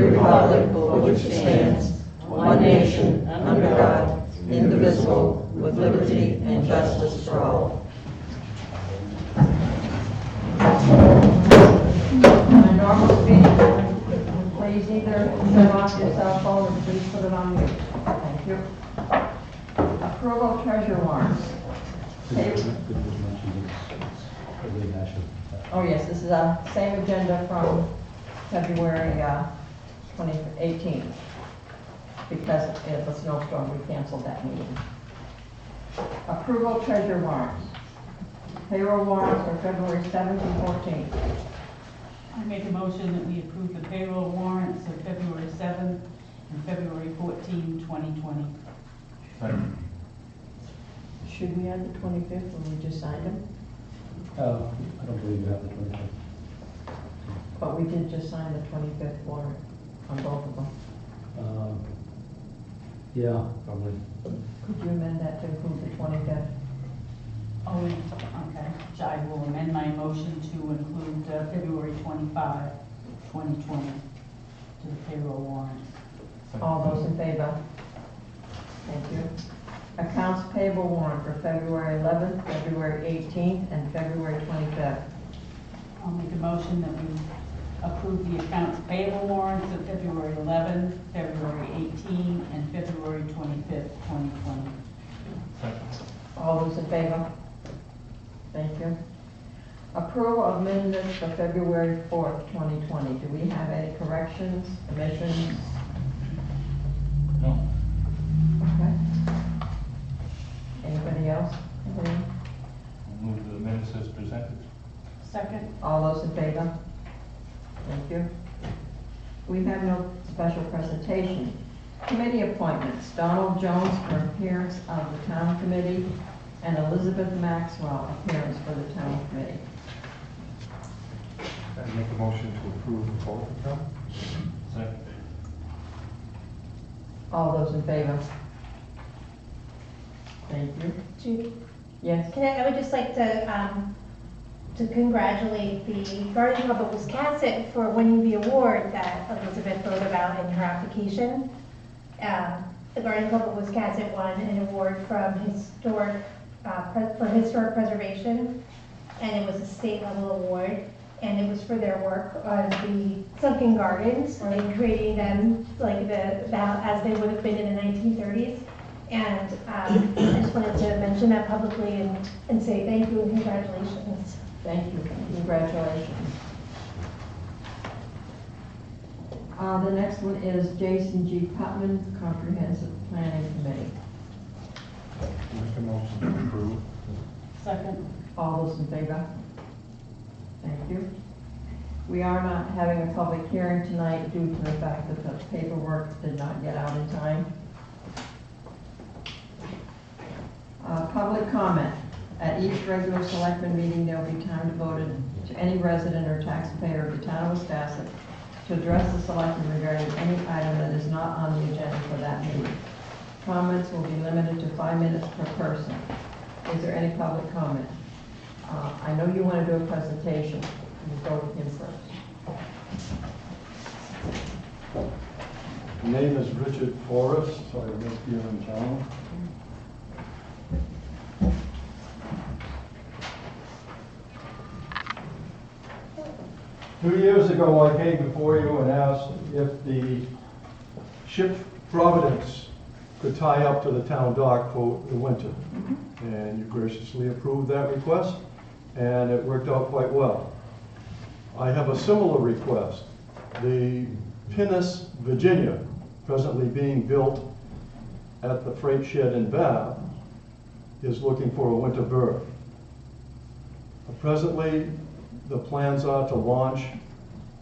the republic for which it stands, one nation, under God, indivisible, with liberty and justice for all. On a normal speed, please either turn off your cell phone or please put it on mute. Thank you. Approval of treasure warrants. Oh yes, this is the same agenda from February 2018. Because of a snowstorm, we canceled that meeting. Approval of treasure warrants. Payroll warrants for February 7th and 14th. I make a motion that we approve the payroll warrants of February 7th and February 14, 2020. Second. Should we add the 25th when we just signed them? I don't believe you have the 25th. But we did just sign the 25th warrant on both of them. Yeah, probably. Could you amend that to include the 25th? Oh, okay. So I will amend my motion to include February 25, 2020 to the payroll warrants. All those in favor? Thank you. Accounts payable warrant for February 11th, February 18th, and February 25th. I'll make a motion that we approve the accounts payable warrants of February 11, February 18, and February 25th, 2020. Second. All those in favor? Thank you. Approval of minutes for February 4th, 2020. Do we have any corrections, omissions? No. Okay. Anybody else? Anybody? Move the minutes as presented. Second. All those in favor? Thank you. We have no special presentation. Committee appointments. Donald Jones for appearance of the town committee and Elizabeth Maxwell appearance for the town committee. I make a motion to approve both of them. Second. All those in favor? Thank you. Judy, Yes? I would just like to congratulate the Garden Club of Wiscasset for winning the award that Elizabeth wrote about in her application. The Garden Club of Wiscasset won an award from historic preservation, and it was a state level award, and it was for their work on the sunken gardens and creating them like as they would have been in the 1930s. And I just wanted to mention that publicly and say thank you and congratulations. Thank you. Congratulations. The next one is Jason G. Putman, Comprehensive Planning Committee. Make a motion to approve. Second. All those in favor? Thank you. We are not having a public hearing tonight due to the fact that the paperwork did not get out in time. Public comment. At each regular selectman meeting, there will be time devoted to any resident or taxpayer of the town of Wiscasset to address the selectman regarding any item that is not on the agenda for that meeting. Comments will be limited to 5 minutes per person. Is there any public comment? I know you want to do a presentation. We'll go with him first. My name is Richard Forrest, so I live here in town. Two years ago, I came before you and asked if the ship Providence could tie up to the town dock for the winter. And you graciously approved that request, and it worked out quite well. I have a similar request. The Pinnace, Virginia, presently being built at the freight shed in Bath, is looking for a winter berth. Presently, the plans are to launch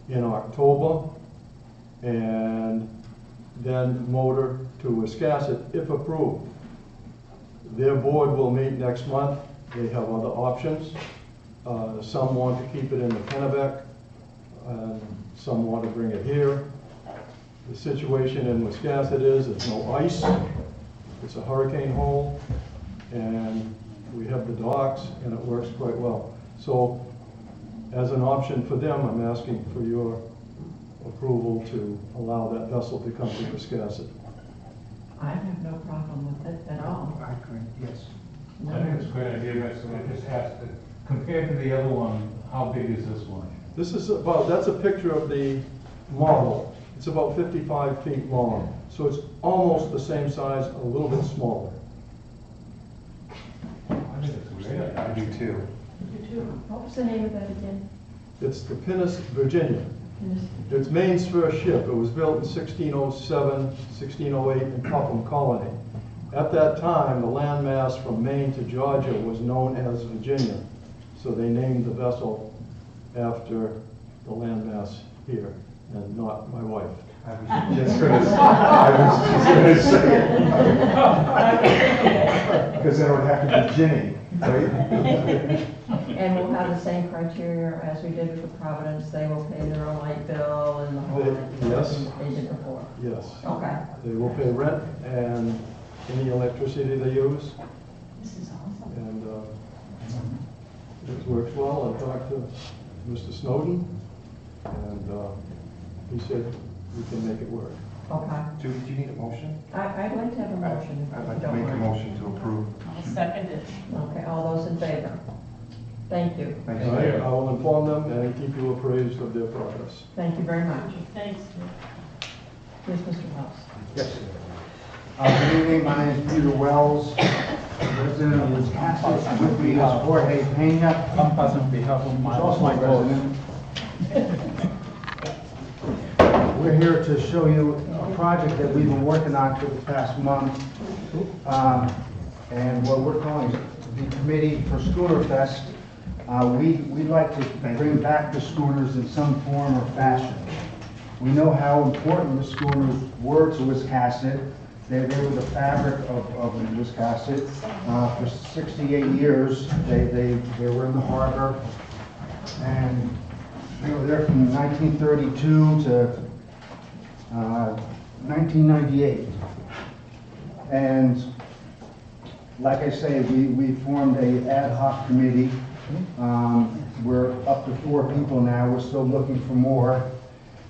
in October and then motor to Wiscasset if approved. Their board will meet next month. They have other options. Some want to keep it in the Kennebec, and some want to bring it here. The situation in Wiscasset is it's no ice, it's a hurricane hole, and we have the docks, and it works quite well. So as an option for them, I'm asking for your approval to allow that vessel to come to Wiscasset. I have no problem with it at all. I agree, yes. I think it's a great idea, but I just asked, compared to the other one, how big is this one? This is about, that's a picture of the model. It's about 55 feet long, so it's almost the same size, a little bit smaller. I think it's a great idea. I do too. What was the name of that again? It's the Pinnace, Virginia. It's Maine's first ship. It was built in 1607, 1608 in Popham Colony. At that time, the landmass from Maine to Georgia was known as Virginia, so they named the vessel after the landmass here, and not my wife. I was just gonna say it. Because then it would have to be Ginny, right? And we'll have the same criteria as we did with the Providence. They will pay their own light bill and the whole. Yes. They did before. Yes. Okay. They will pay rent and any electricity they use, This is awesome. and it works well. I talked to Mr. Snowden, and he said we can make it work. Okay. Do you need a motion? I'd like to have a motion. I'd like if to you don't make a mind. motion to approve. I'll second it. Okay, all those in favor? Thank you. Thank All right, you. I will inform them and keep you appraised of their progress. Thank you very much. Thanks. Yes, Mr. Wells. Yes. Good evening, my name is Peter Wells, resident of Wiscasset. With me is Jorge Pena. I'm passing on behalf of Who's my also a boss. resident. We're here to show you a project that we've been working on for the past month. And what we're calling the Committee for Schooner Fest. We'd like to bring back the schooners in some form or fashion. We know how important the schooners were to Wiscasset. They were the fabric of Wiscasset. For 68 years, they were in the harbor. And they were there from 1932 to 1998. And like I say, we formed a ad hoc committee. We're up to 4 people now. We're still looking for more.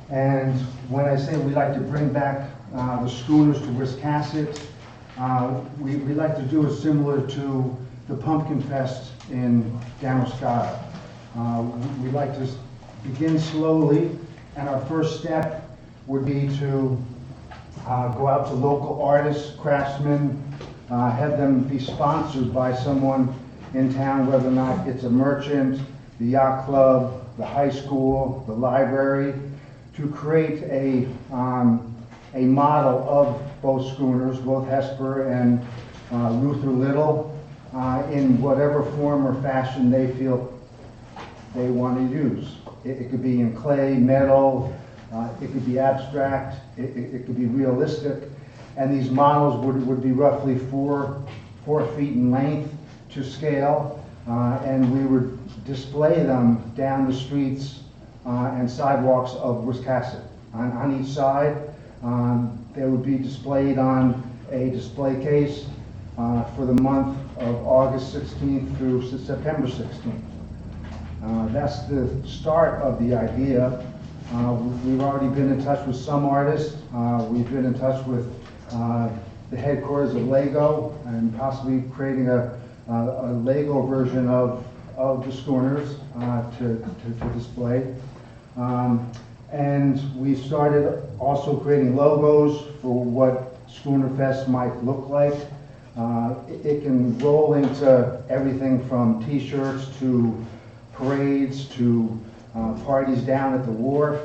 And when I say we like to bring back the schooners to Wiscasset, we like to do it similar to the Pumpkin Fest in Damascata. We like to begin slowly, and our first step would be to go out to local artists, craftsmen, have them be sponsored by someone in town, whether or not it's a merchant, the yacht club, the high school, the library, to create a model of both schooners, both Hesper and Luther Little, in whatever form or fashion they feel they want to use. It could be in clay, metal, it could be abstract, it could be realistic, and these models would be roughly 4 feet in length to scale, and we would display them down the streets and sidewalks of Wiscasset. On each side, they would be displayed on a display case for the month of August 16th through September 16th. That's the start of the idea. We've already been in touch with some artists. We've been in touch with the headquarters of Lego and possibly creating a Lego version of the schooners to display. And we started also creating logos for what Schooner Fest might look like. It can roll into everything from t-shirts to parades to parties down at the wharf.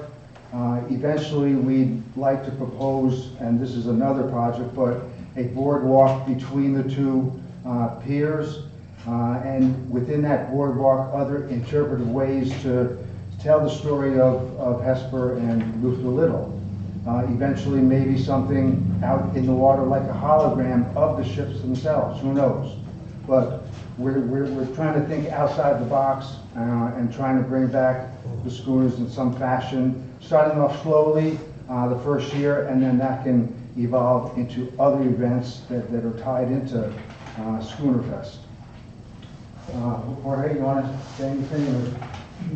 Eventually, we'd like to propose, and this is another project, but a boardwalk between the 2 piers, and within that boardwalk, other interpretive ways to tell the story of Hesper and Luther Little. Eventually, maybe something out in the water like a hologram of the ships themselves, who knows? But we're trying to think outside the box and trying to bring back the schooners in some fashion, starting off slowly the first year, and then that can evolve into other events that are tied into Schooner Fest. Jorge, you want to say anything?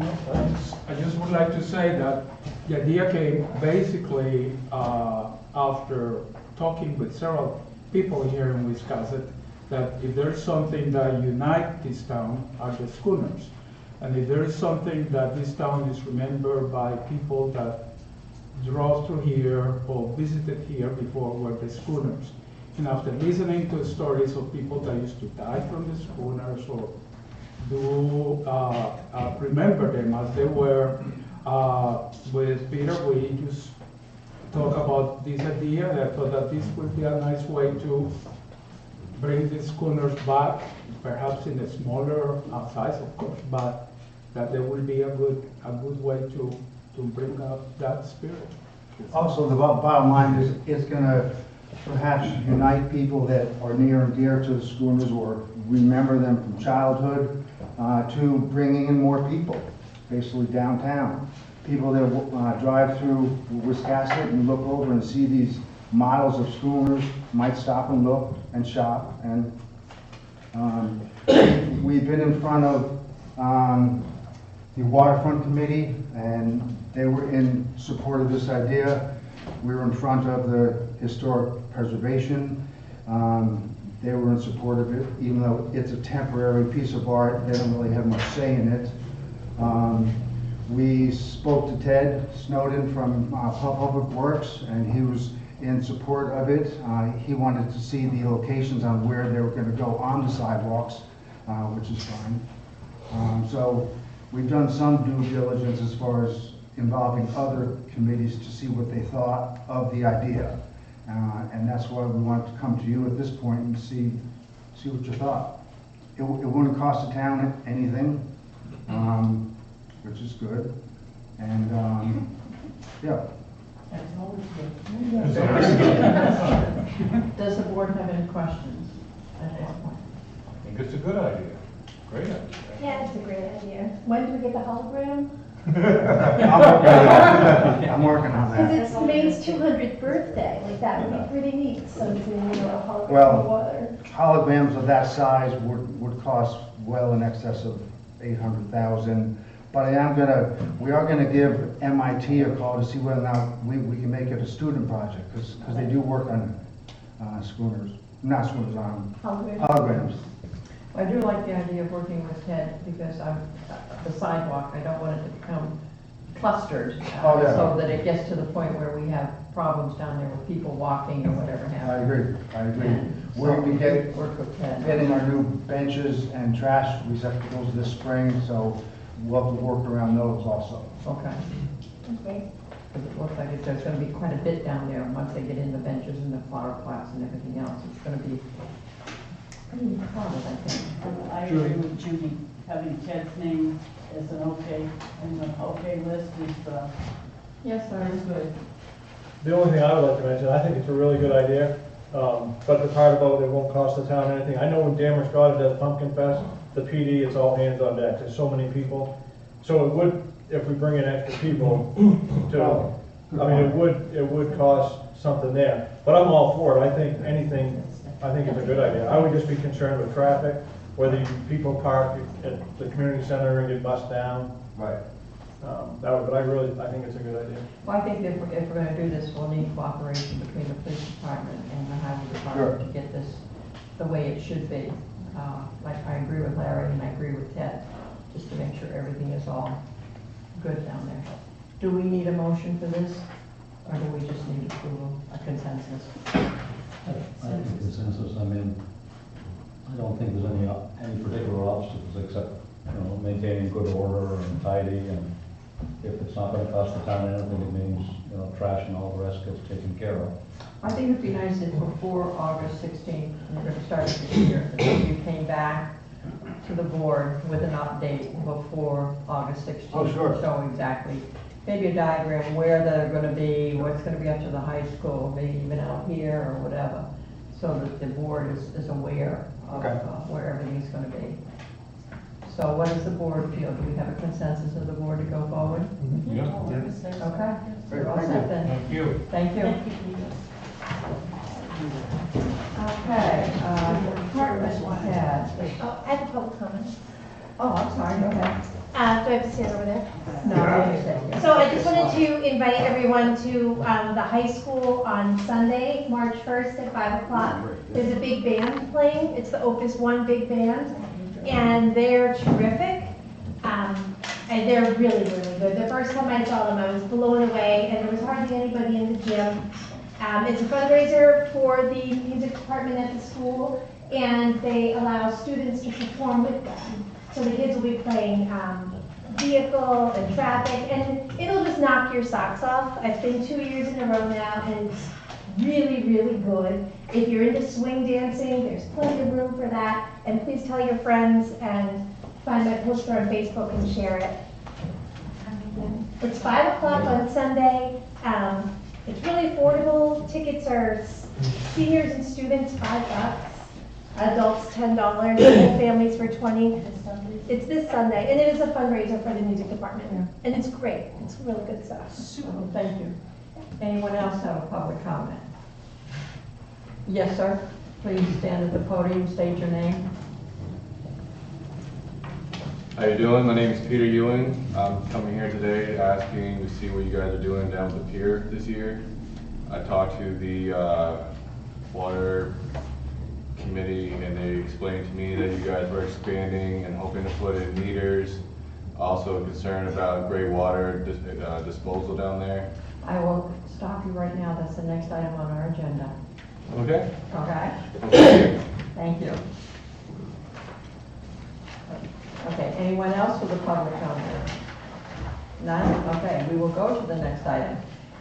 I just would like to say that the idea came basically after talking with several people here in Wiscasset, that if there's something that unites this town are the schooners. And if there is something that this town is remembered by people that drove through here or visited here before were the schooners. And after listening to stories of people that used to die from the schooners or do remember them as they were, with Peter, we just talk about this idea. I thought that this would be a nice way to bring the schooners back, perhaps in a smaller size, of course, but that there will be a good way to bring up that spirit. Also, the bottom line is, it's gonna perhaps unite people that are near and dear to the schooners or remember them from childhood, to bringing in more people, basically downtown. People that drive through Wiscasset and look over and see these models of schooners might stop and look and shop. And we've been in front of the Waterfront Committee, and they were in support of this idea. We were in front of the Historic Preservation. They were in support of it, even though it's a temporary piece of art. They don't really have much say in it. We spoke to Ted Snowden from Public Works, and he was in support of it. He wanted to see the locations on where they were going to go on the sidewalks, which is fine. So we've done some due diligence as far as involving other committees to see what they thought of the idea. And that's why we wanted to come to you at this point and see what you thought. It wouldn't cost the town anything, which is good. And yeah. That's always good. Does the board have any questions at this point? I think it's a good idea. Great idea. Yeah, it's a great idea. When do we get the hologram? I'm working on that. Because it's Maine's 200th birthday, like that would be pretty neat, something, a hologram Well, of water. Holograms of that size would cost well in excess of $800,000. But we are gonna give MIT a call to see whether or not we can make it a student project, because they do work on schooners, not schooners, on holograms. I do like the idea of working with Ted, because the sidewalk, I don't want it to become clustered. Oh, yeah. So that it gets to the point where we have problems down there with people walking or whatever I happens. agree. And We're so gonna be work with Ted. getting our new benches and trash receptacles this spring, so we'll have to work around those also. Okay. Okay. Because it looks like there's gonna be quite a bit down there, once they get in the benches and the flower pots and everything else, it's gonna be pretty crowded, I think. I agree with Judy, having Ted's name as an okay, and the okay list is, Yes, sir. is good. The only thing I would like to mention, I think it's a really good idea, but the part about it won't cost the town anything. I know when Dameron Scott does Pumpkin Fest, the PD, it's all hands on deck, there's so many people. So it would, if we bring in extra people to, I mean, it would cost something there. But I'm all for it, I think it's a good idea. I would just be concerned with traffic, whether people park at the community center and get bussed down. Right. But I think it's a good idea. Well, I think if we're gonna do this, we'll need cooperation between the police department and the highway department to get this the way it should be. Like, I agree with Larry and I agree with Ted, just to make sure everything is all good down there. Do we need a motion for this, or do we just need approval, a consensus? I think consensus, I mean, I don't think there's any particular obstacles except, maintaining good order and tidy, and if it's not gonna cost the town anything, it means, trash and all the rest gets taken care of. I think it'd be nice if before August 16th, we're gonna start this year, that you came back to the board with an update before August 16th. Oh, sure. Showing exactly, maybe a diagram where they're gonna be, what's gonna be up to the high school, maybe even out here or whatever, so that the board is aware of Okay. where everything's gonna be. So what does the board feel? Do we have a consensus of the board to go forward? Yeah. Okay. Great, We're all thank set you. then. Thank you. Thank you. Okay, department head. Oh, I have a public comment. Oh, I'm sorry, go ahead. Do I have to stand over there? No, I understand, yes. So I just wanted to invite everyone to the high school on Sunday, March 1st at 5 o'clock. There's a big band playing. It's the Opus 1 big band, and they're terrific. And they're really, really good. The first time I saw them, I was blown away, and there was hardly anybody in the gym. It's a fundraiser for the music department at the school, and they allow students to perform with them. So the kids will be playing vehicle and traffic, and it'll just knock your socks off. I've been 2 years in a row now, and it's really, really good. If you're into swing dancing, there's plenty of room for that. And please tell your friends and find my poster on Facebook and share it. It's 5 o'clock on Sunday. It's really affordable. Tickets are seniors and students $5, adults $10, and families for $20. It's this Sunday, and it is a fundraiser for the music department, and it's great. It's really good stuff. Super, thank you. Anyone else have a public comment? Yes, sir. Please stand at the podium, state your name. How you doing? My name is Peter Ewing. I'm coming here today asking to see what you guys are doing down at the pier this year. I talked to the water committee and they explained to me that you guys were expanding and hoping to put in meters. Also concerned about gray water disposal down there. I will stop you right now. That's the next item on our agenda. Okay. Okay? Okay. Thank you. Okay, anyone else with a public comment? None? Okay, we will go to the next item,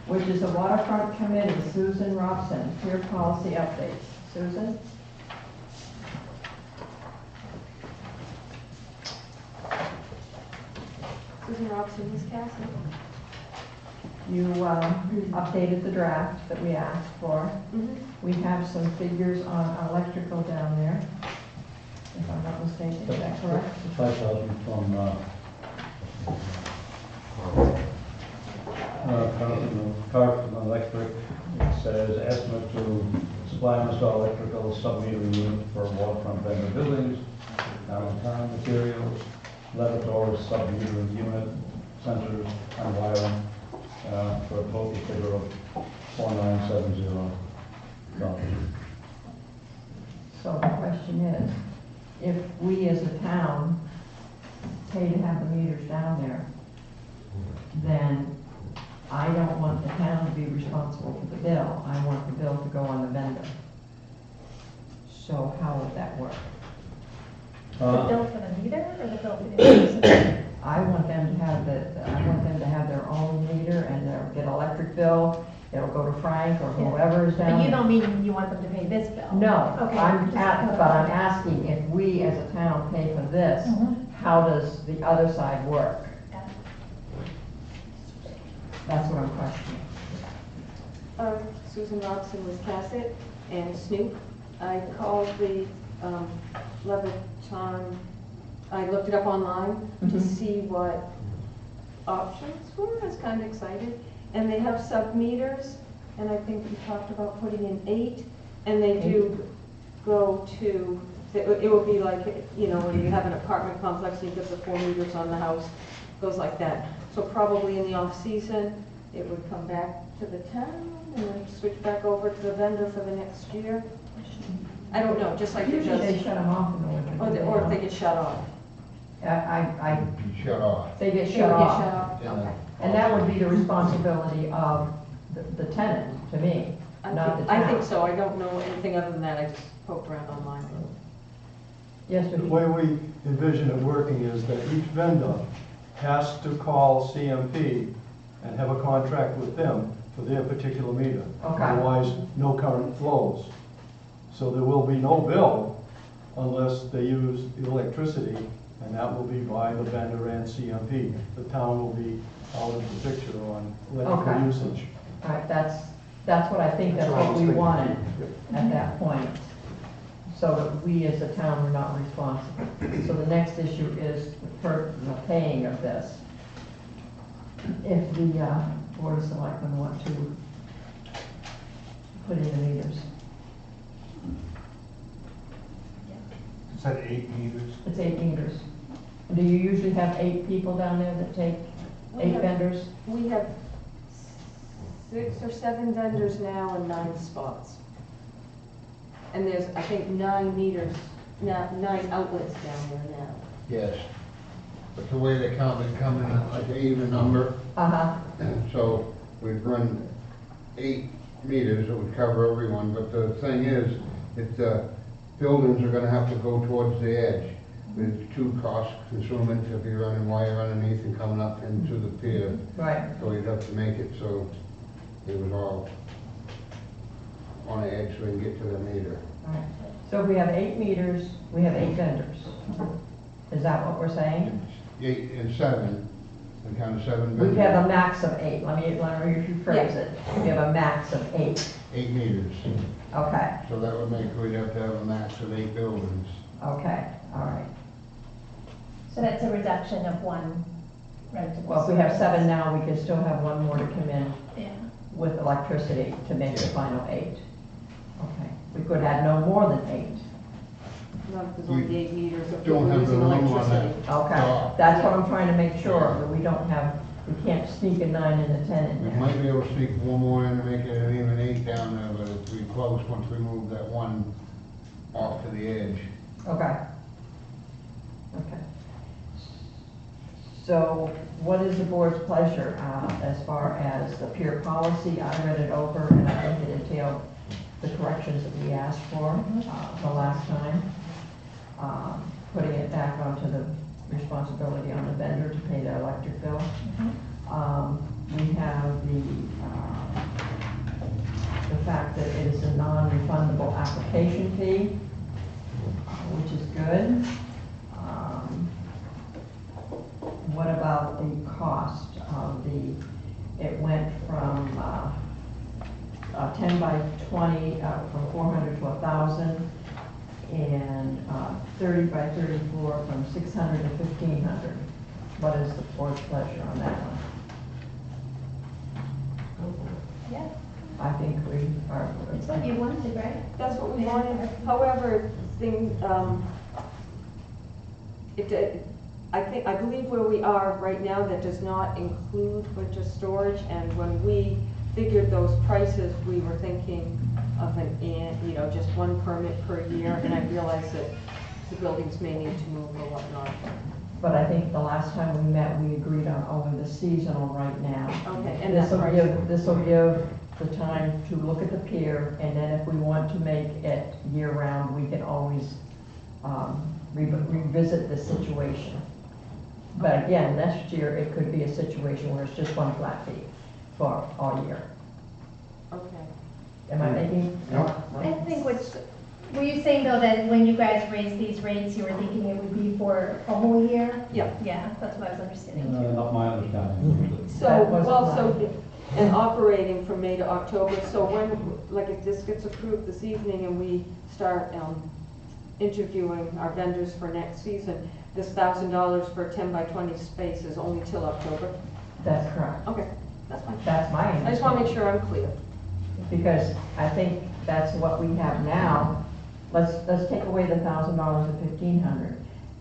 which is the Waterfront Committee, Susan Robson, peer policy updates. Susan? Susan Robson, Wiscasset. You updated the draft that we asked for. We have some figures on electrical down there, if I'm not mistaken. Is that correct? 5,000 from, Carlton Electric. It says estimate to supply and install electrical sub-meter unit for waterfront vendor buildings, downtown materials, laboratory sub-meter unit, sensors and wiring, for a total figure of $4,970. So the question is, if we as a town pay to have the meters down there, then I don't want the town to be responsible for the bill. I want the bill to go on the vendor. So how would that work? The bill for the meter or the bill for the meter? I want them to have their own meter and they'll get an electric bill. It'll go to Frank or whoever is down But you there. don't mean you want them to pay this bill? No, Okay. I'm asking if we as a town pay for this, how does the other side work? That's what I'm questioning. Susan Robson, Wiscasset, and Snoop. I called the Levitton, I looked it up online to see what options were. I was kind of excited. And they have sub-meters, and I think we talked about putting in 8, and they do go to, it will be like, when you have an apartment complex, you get the 4 meters on the house, goes like that. So probably in the off-season, it would come back to the town, and then switch back over to the vendor for the next year. I don't know, just like it Usually they does, shut them off in the winter. or if they get shut off. Shut off. They get They shut would get off. shut off, okay. And that would be the responsibility of the tenant, to me, not the town. I think so, I don't know anything other than that, I just poked around online. Yes, The sir. way we envision it working is that each vendor has to call CMP and have a contract with them for their particular meter. Okay. Otherwise, no current flows. So there will be no bill unless they use the electricity, and that will be by the vendor and CMP. The town will be out of the picture on electrical Okay. usage. All right, that's what I think, that's That's what I what was we thinking. wanted at that point, so that we as a town are not responsible. So the next issue is the paying of this. If the Board of Selectmen want to put in the meters. Is that 8 meters? It's 8 meters. Do you usually have 8 people down there that take We 8 have- vendors? We have 6 or 7 vendors now and 9 spots. And there's, I think, 9 meters, now 9 outlets down there now. Yes. But the way they come in like an even number, Uh-huh, so we'd run 8 meters that would cover everyone, but the thing is, if the buildings are gonna have to go towards the edge, it's too cost consuming if you're running wire underneath and coming up into the pier. right. So you'd have to make it so it was all on the edge so we can get to the meter. All right. So if we have 8 meters, we have 8 vendors. Is that what we're saying? 8 and 7, and count of 7 We vendors. have a max of 8. Let me rephrase it. We have a max of 8. 8 meters. Okay, So that would make, we'd have to have a max of 8 buildings. okay, all right. So that's a reduction of 1 rentable. Well, if we have service. 7 now, we can still have 1 more to come in Yeah. with electricity to make the final 8. Okay, we could add no more than 8. Not if there's only 8 meters if Don't we're have the losing room on electricity. that. Okay, that's what I'm trying to make sure, that we don't have, we can't sneak a 9 and a 10 in We there. might be able to sneak 1 more in to make it an even 8 down there, but it's be close once we move that 1 off to the edge. Okay. Okay. So what is the board's pleasure as far as the peer policy? I read it over and I think it entailed the corrections that we asked for the last time. Putting it back onto the responsibility on the vendor to pay their electric bill. We have the fact that it is a non-refundable application fee, which is good. What about the cost of it went from 10 by 20, from 400 to 1,000, and 30 by 34 from 600 to 1,500. What is the board's pleasure on that one? Yeah, I think we are. it's what you wanted, right? That's what we wanted. However, I believe where we are right now, that does not include winter storage, and when we figured those prices, we were thinking of just 1 permit per year, and I realized that the buildings may need to move or whatnot. But I think the last time we met, we agreed on only the seasonal right now. Okay, and that's right. This will give the time to look at the pier, and then if we want to make it year-round, we can always revisit this situation. But again, next year, it could be a situation where it's just 1 flat fee for all year. Okay. Am I making? I think were you saying though that when you guys raised these rates, you were thinking it would be for a whole year? Yeah. Yeah, that's what I was understanding too. Not my understanding. So, That wasn't well, mine. and operating from May to October, so when, like, if this gets approved this evening and we start interviewing our vendors for next season, this $1,000 for a 10 by 20 space is only till October? That's correct. Okay, that's fine. That's my understanding. I just want to make sure I'm clear. Because I think that's what we have now. Let's take away the $1,000 and 1,500.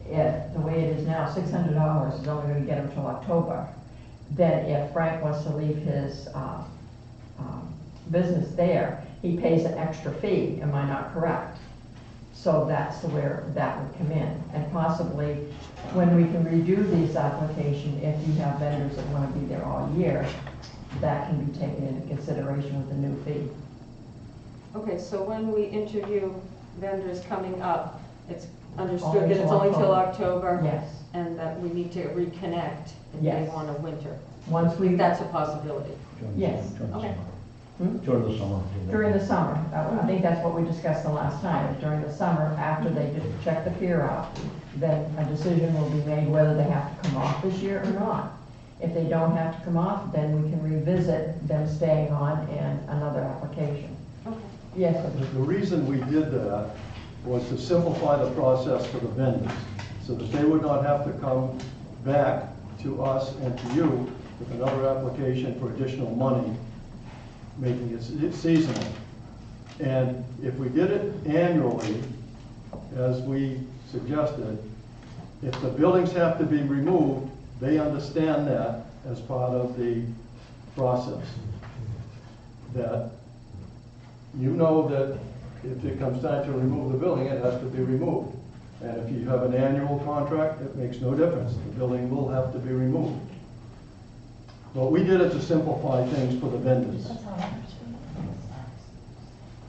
If, the way it is now, $600 is only gonna get him till October. Then if Frank wants to leave his, business there, he pays an extra fee, am I not correct? So that's where that would come in. And possibly, when we can redo these applications, if you have vendors that wanna be there all year, that can be taken into consideration with the new fee. Okay, so when we interview vendors coming up, it's understood Only that it's till only till October. October? Yes. And that we need to reconnect if they Yes. want a winter? Once we, That's a possibility. Yes. Okay. During the summer. during the summer, I think that's what we discussed the last time, is during the summer, after they just check the pier out, then a decision will be made whether they have to come off this year or not. If they don't have to come off, then we can revisit them staying on and another application. Okay. Yes, sir. The reason we did that was to simplify the process for the vendors, so that they would not have to come back to us and to you with another application for additional money, making it seasonal. And if we did it annually, as we suggested, If the buildings have to be removed, they understand that as part of the process. That you know that if it comes time to remove the building, it has to be removed. And if you have an annual contract, it makes no difference. The building will have to be removed. But we did it to simplify things for the vendors.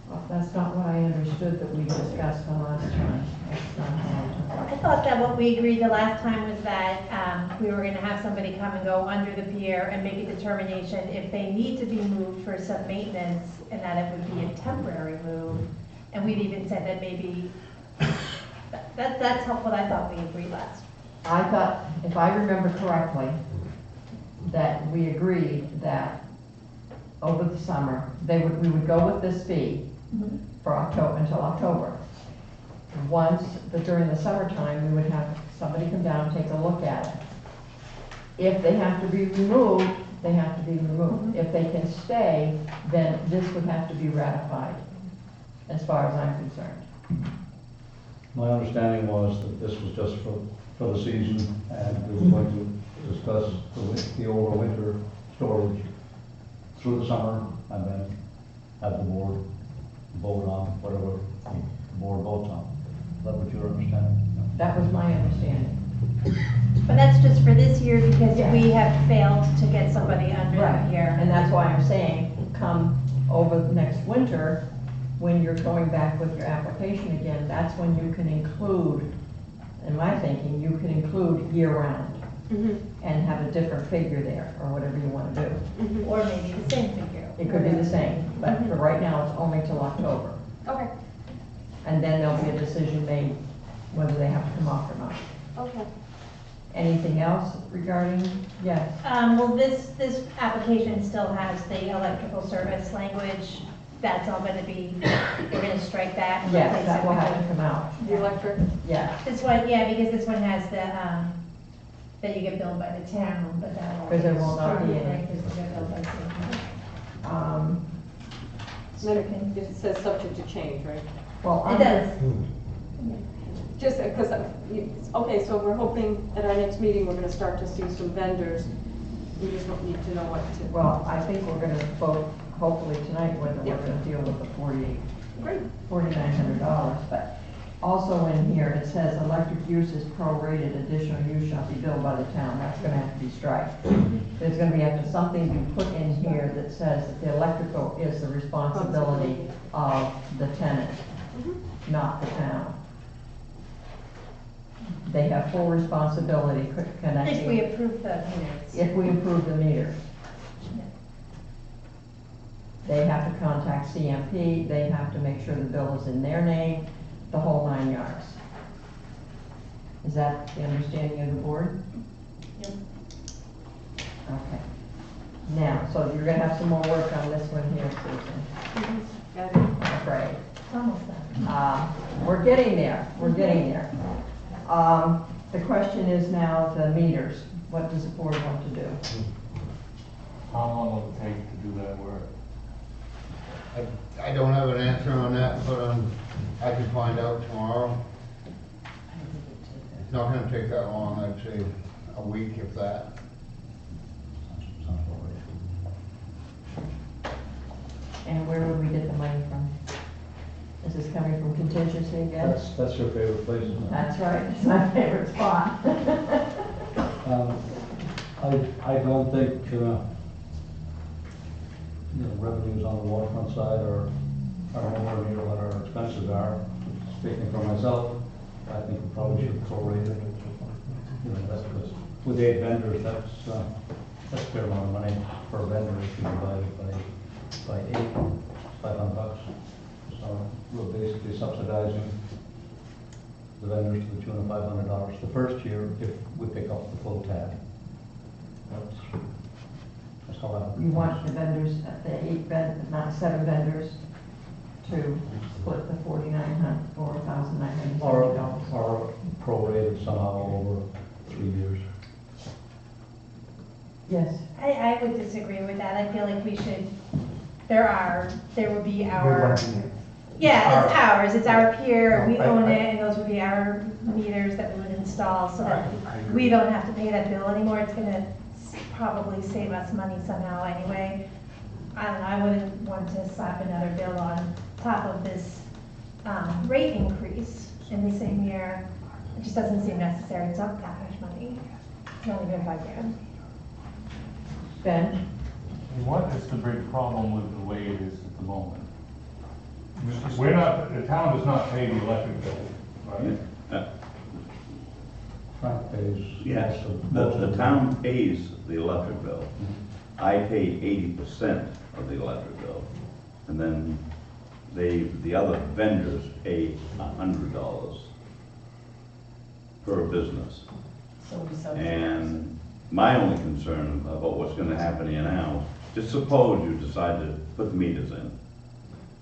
Well, that's not what I understood that we discussed the last time. That's not how I took I it. thought that what we agreed the last time was that we were gonna have somebody come and go under the pier and make a determination if they need to be moved for some maintenance, and that it would be a temporary move. And we'd even said that maybe, that's what I thought we agreed last. I thought, if I remember correctly, that we agreed that over the summer, we would go with this fee for October, until October. But during the summertime, we would have somebody come down and take a look at it. If they have to be removed, they have to be removed. If they can stay, then this would have to be ratified, as far as I'm concerned. My understanding was that this was just for the season, and we were going to discuss the overwinter storage through the summer, and then have the board vote on whatever the board votes on. Is that what your understanding? That was my understanding. But that's just for this year because Yeah. we have failed to get somebody under the pier. And that's why I'm saying, come over next winter, when you're going back with your application again, that's when you can include, in my thinking, you can include year-round and have a different figure there, or whatever you want to do. Or maybe the same figure. It could be the same, but for right now, it's only till October. Okay, And then there'll be a decision made whether they have to come off or not. okay. Anything else regarding, yes? Well, this application still has the electrical service language. That's all gonna be, we're gonna strike that. and Yes, replace that it will with have to come out. The electric, Yeah, This one, yeah, because this one has the, that you get billed by the town, but that will. 'Cause there will not be any. Right, 'cause you get billed by the town. then it says subject to change, right? well, It under- does. Just because, okay, so we're hoping at our next meeting, we're gonna start to see some vendors. We just don't need to know what to. Well, I think we're gonna vote, hopefully tonight, whether we're Yep. gonna deal with the Great. $4,900, but also in here, it says electric use is prorated, additional use shall be billed by the town, that's gonna have to be striked. There's gonna have to something be put in here that says that the electrical is the responsibility of the tenant, not the town. They have full responsibility connecting. If we approve the minutes. If we approve the meters. They have to contact CMP, they have to make sure the bill is in their name, the whole 9 yards. Is that the understanding of the board? Yep. Okay. Now, so you're gonna have some more work on this one here, Susan, Got it. I'm afraid. It's almost done. We're getting there, we're getting there. The question is now the meters, what does the board want to do? How long will it take to do that work? I don't have an answer on that, but I can find out tomorrow. It's not gonna take that long, I'd say a week if that. Sounds about right. And where would we get the money from? Is this coming from contingency again? That's your favorite place, isn't it? That's right, it's my favorite spot. I don't think, revenues on the waterfront side are nowhere near what our expenses are. Speaking for myself, I think we probably should prorate it. That's because with 8 vendors, that's a fair amount of money per vendor if you divide it by 8, $500. So we're basically subsidizing the vendors to the tune of $500 the first year if we pick up the full tab. That's how I. You want the vendors, not 7 vendors, to split the $4,970. Or prorated somehow over 3 years. Yes, I would disagree with that. I feel like we should, there will be our Yeah, it's ours, it's our pier, we No, I- own it, and those would be our meters that we would install, so that I agree. we don't have to pay that bill anymore. It's gonna probably save us money somehow anyway. I don't know, I wouldn't want to slap another bill on top of this, rate increase in the same year. It just doesn't seem necessary, it's not that much money, not even $5,000. Ben? What is the big problem with the way it is at the moment? We're not, the town does not pay the electric bill, right? Frank pays. Yes, most of the town pays the electric bill. I pay 80% of the electric bill. And then the other vendors pay $100 per business. So we subsidize. And my only concern about what's gonna happen here now, just suppose you decide to put the meters in.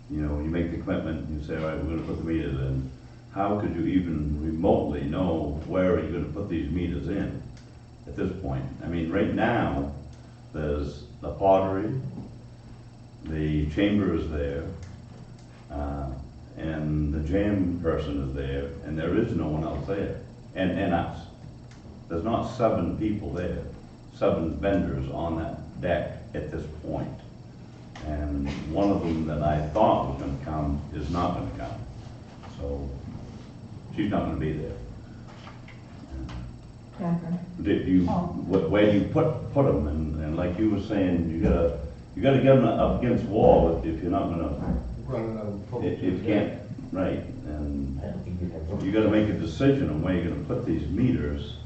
You know, you make the commitment, you say, all right, we're gonna put the meters in. How could you even remotely know where are you gonna put these meters in at this point? I mean, right now, there's the pottery, the chamber is there, and the jam person is there, and there is no one else there, and us. There's not 7 people there, 7 vendors on that deck at this point. And one of them that I thought was gonna come is not gonna come. So, she's not gonna be there. Catherine? Did you, where do you put them? And like you were saying, you gotta get them up against the wall if you're not gonna, Running out of if you can't, right, and you gotta make a decision on where you're gonna put these meters.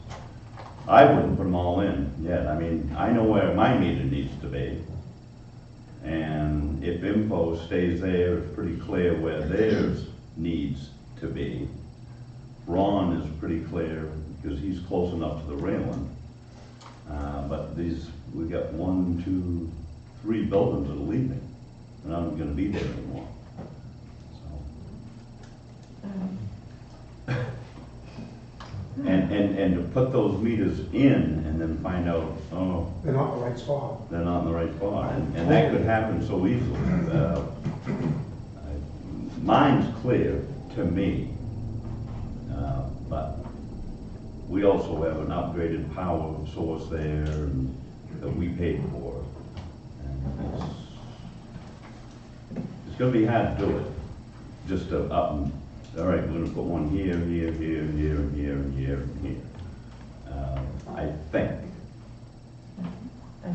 I wouldn't put them all in yet. I mean, I know where my meter needs to be. And if info stays there, it's pretty clear where theirs needs to be. Ron is pretty clear because he's close enough to the railing. But we got 1, 2, 3 buildings that are leaving. They're not gonna be there anymore. So. And to put those meters in and then find out, oh, They're not in the right spot. they're not in the right spot, and that could happen so easily. Mine's clear to me, but we also have an upgraded power source there and that we paid for. And it's gonna be hard to do it, just to up and, all right, we're gonna put one here, here, here, here, and here, and here, and here. I think,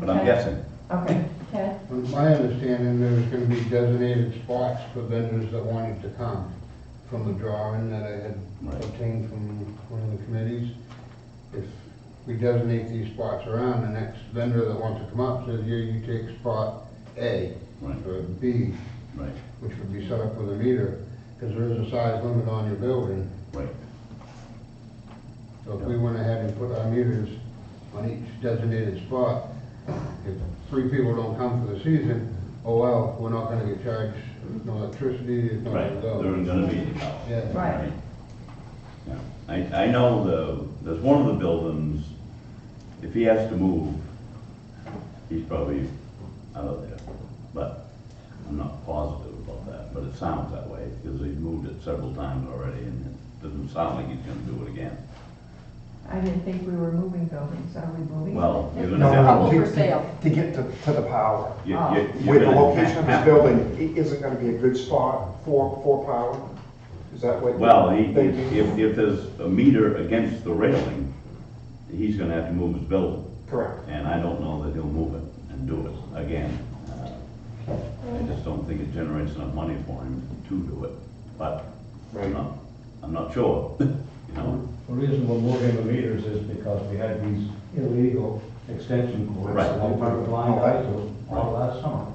but I'm guessing. Okay, Ted? From my understanding, there's gonna be designated spots for vendors that wanted to come from the drawing that I had Right. obtained from one of the committees. If we designate these spots around, the next vendor that wants to come up says, here, you take spot A, Right. or B, Right, which would be set up with a meter, because there is a size limit on your building. right. So if we went ahead and put our meters on each designated spot, if 3 people don't come for the season, oh well, we're not gonna get charged no electricity, it's not Right, gonna there go. are gonna be any power. Yeah. Right. Yeah, I know there's one of the buildings, if he has to move, he's probably out of there. But I'm not positive about that, but it sounds that way, because he's moved it several times already, and it doesn't sound like he's gonna do it again. I didn't think we were moving buildings. Are we moving? Well, you're No, gonna no, have no, to. for sale. to get to the power. you- Oh. you're Where the gonna location of this have- building isn't gonna be a good spot for power? Is that what? Well, they do? if there's a meter against the railing, he's gonna have to move his building. Correct. And I don't know that he'll move it and do it again. I just don't think it generates enough money for him to do it, but Right. I'm not sure, you know? The reason we're moving the meters is because we had these illegal extension cords. Right. that we were blind eye to all last summer,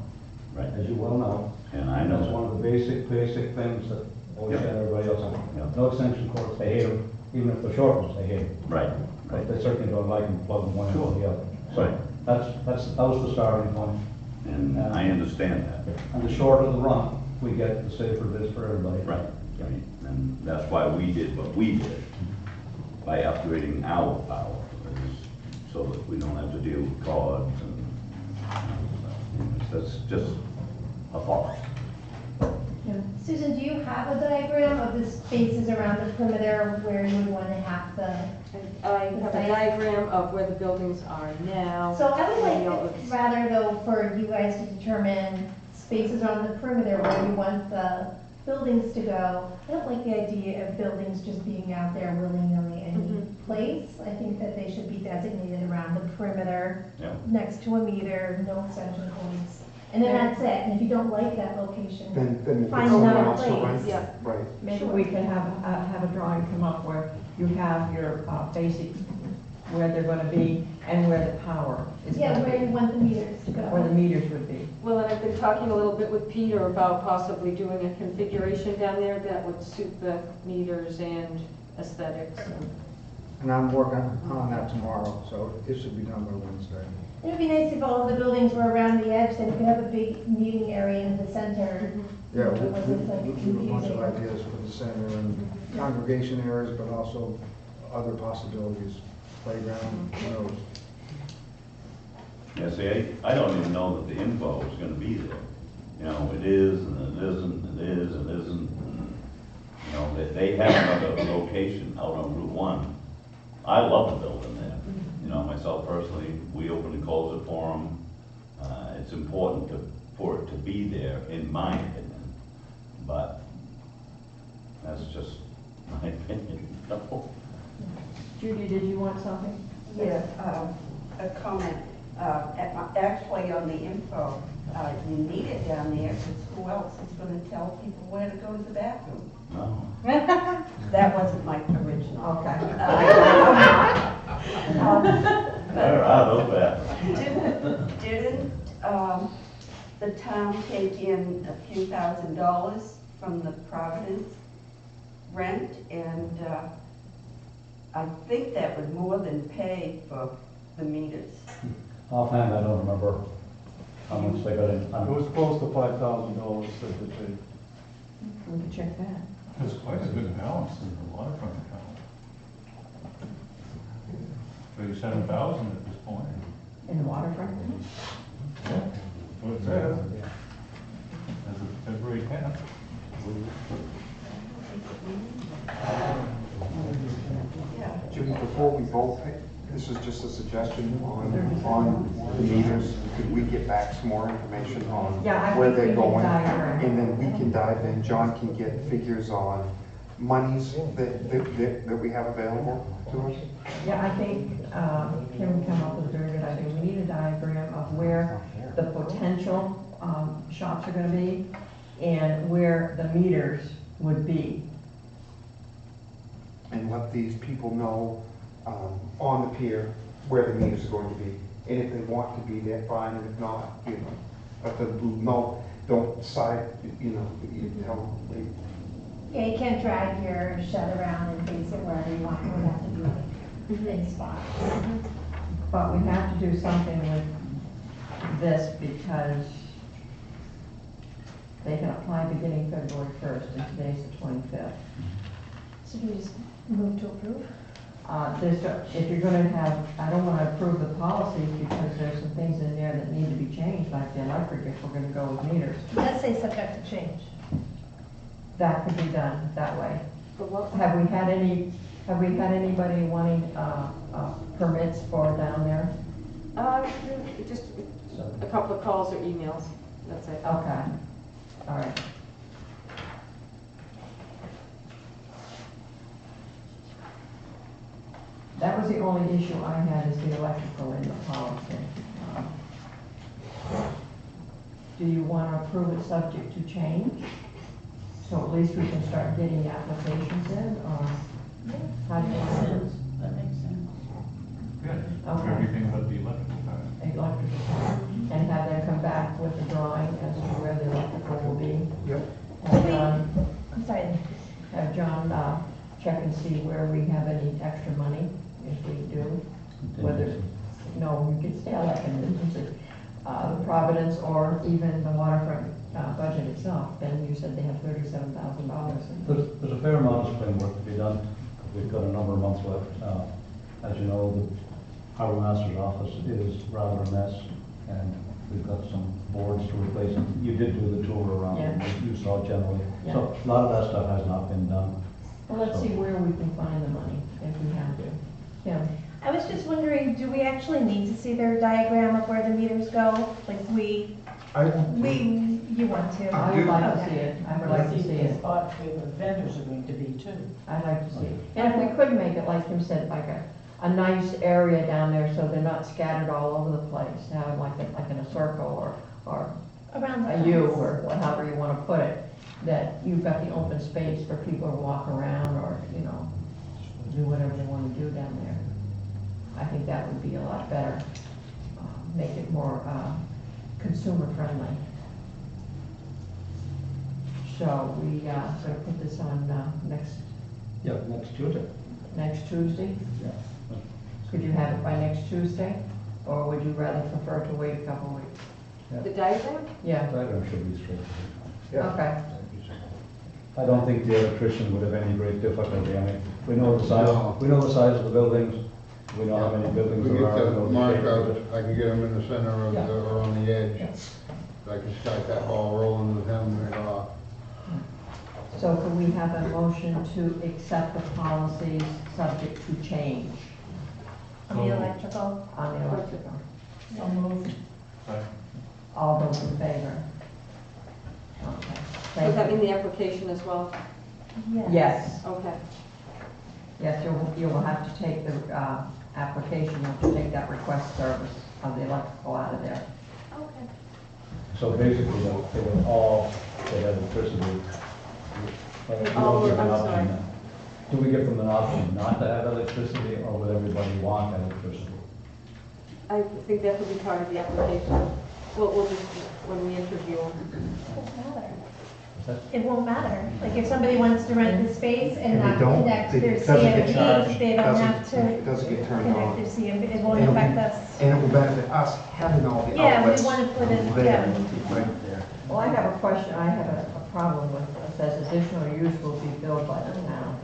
Right, as you well know. and I That's know one of the basic things that always Yeah. had everybody else on. Yeah. No extension cords, they hate them, even if they're short ones, they hate them. that. Right, But right, they certainly don't like them plugging one into the other. So Right. that was the starting point. and I understand that. And the shorter the run we get, the safer it is for everybody. Right, right, and that's why we did what we did, by upgrading our power, is so that we don't have to deal with cords and, that's just a thought. Yeah. Susan, do you have a diagram of the spaces around the perimeter where you would want to have the? I have a diagram of where the buildings are now. So I would and like, all of- rather though, for you guys to determine spaces on the perimeter where you want the buildings to go. I don't like the idea of buildings just being out there willy-nilly any place. I think that they should be designated around the perimeter, Yeah. next to a meter, no extension points. And then that's it, and if you don't like that location, Then find someone another else to place. rent. Yeah. Right. Maybe we can have a drawing come up where you have your basic, where they're gonna be and where the power is Yeah, gonna where you be, want the meters to where the go. meters would be. Well, and I've been talking a little bit with Peter about possibly doing a configuration down there that would suit the meters and aesthetics. And I'm working on that tomorrow, so it should be done by Wednesday. It would be nice if all of the buildings were around the edge, then you could have a big meeting area in the center. Yeah, It wasn't like we have a bunch of confusing. ideas for the center and congregation areas, but also other possibilities, playground, who knows? Yeah, see, I don't even know that the info is gonna be there. You know, it is, and it isn't, it is, and it isn't. And, you know, they have another location out on Route 1. I love the building there. You know, myself personally, we open and close it for them. It's important for it to be there, in my opinion. But that's just my opinion. Judy, did you want something? Yes, a comment. Actually, on the info, you need it down there, because who else is going to tell people where to go to the bathroom? No. That wasn't my original. Okay. Where are those bathrooms? Didn't the town take in a few $1,000s from the Providence rent? And I think that would more than pay for the meters. Offhand, I don't remember how much they got in. It was close to $5,000 that they paid. We can check that. There's quite a good balance in the waterfront account. 37,000 at this point. In the waterfront? Yeah, what it says. As of February 10th. Judy, before we vote, this is just a suggestion on the meters. Could we get back some more information on Yeah, I where think we they're can going? diagram. And then we can dive in, John can get figures on monies that we have available to us. Yeah, I think Kim came up with a very good idea. We need a diagram of where the potential shops are gonna be and where the meters would be. And let these people know on the pier where the meters are going to be. And if they want to be there, fine, and if not, you know, let them know, don't side, you know, you tell them. Yeah, you can't drag your shed around and place it wherever you want, it would have to be like in spots. But we have to do something with this because they can apply beginning February 1st and today's the 25th. So do we just move to approve? If you're gonna have, I don't wanna approve the policies because there's some things in there that need to be changed, like the electric, if we're gonna go with meters. Let's say subject to change. That could be done that way. For what? Have we had anybody wanting, permits for down there? Just a couple of calls or emails, that's it. Okay, all right. That was the only issue I had is the electrical in the policy. Do you want to approve it subject to change? So at least we can start getting applications in, or how do you want to do it? That makes sense. Yeah, Okay. everything but the electrical part. Electrical, and have them come back with a drawing as to where the electrical will be. Yep. I'm sorry. Have John check and see where we have any extra money, if we do. Whether, no, we could stay on that contingency. The Providence or even the waterfront budget itself, then you said they have $37,000. There's a fair amount of spring work to be done. We've got a number of months left. As you know, the harbor master's office is rather a mess, and we've got some boards to replace. You did do the tour around, Yeah. you saw generally. Yeah. So a lot of that stuff has not been done. Well, let's see where we can find the money, if we have to. Kim? I was just wondering, do we actually need to see their diagram of where the meters go? Like you want to? I would like to Okay. see it, I would like to see the it. spot where the vendors are going to be too. I'd like to see it. And if we could make it, like Kim said, like a nice area down there so they're not scattered all over the place. Have like in a circle or Around the a U fence. or however you want to put it, that you've got the open space for people to walk around or, you know, do whatever they want to do down there. I think that would be a lot better, make it more consumer friendly. So we gonna put this on next Next Tuesday. Tuesday? Yeah. Could you have it by next Tuesday? Or would you rather prefer to wait a couple of weeks? The diagram? Yeah, Diagram should be straight. okay. I don't think the electrician would have any great difficulty. I mean, we know the size, No. we know the size of the buildings, we know how many buildings We there get are. we the know the mark shape of out, it. I can get them in the center of Yeah. or on the edge. Yeah. I can start that ball rolling with him right off. So could we have a motion to accept the policies subject to change On the electrical? on the electrical? So moved. All those in favor? Okay. Does Thank that you. mean the application as well? Yes, Okay. yes, you will have to take the application, you have to take that request service of the electrical out of there. Okay. So basically, they would all get electricity. But we don't give an I'm option. sorry. Do we give them an option not to have electricity, or would everybody want electricity? I think that would be part of the application. We'll just, when we interview them. It won't matter. Is that- It won't matter. Like if somebody wants to rent the space and And they not don't, connect it their doesn't get CMP, charged, they don't doesn't- have to it doesn't get turned connect on. their CMP. It won't And it will- affect us. And it will benefit us having all the Yeah, we outlets want to put it, there, yeah. right there. Well, I have a question, I have a problem with, it says additional use will be billed by the town.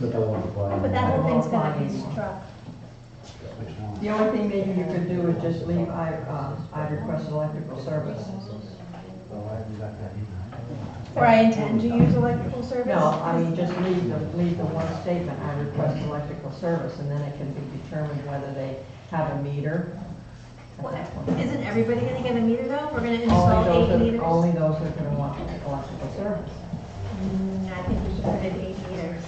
The Okay. bill requirement. But that whole thing's gonna be struck. The only thing maybe you could do is just leave, I request electrical service. Or I intend to use electrical service. No, I mean, just leave the one statement, I request electrical service, and then it can be determined whether they have a meter. Well, isn't everybody gonna get a meter though? We're gonna install 8 meters? Only those that are gonna want electrical service. I think we should put in 8 meters.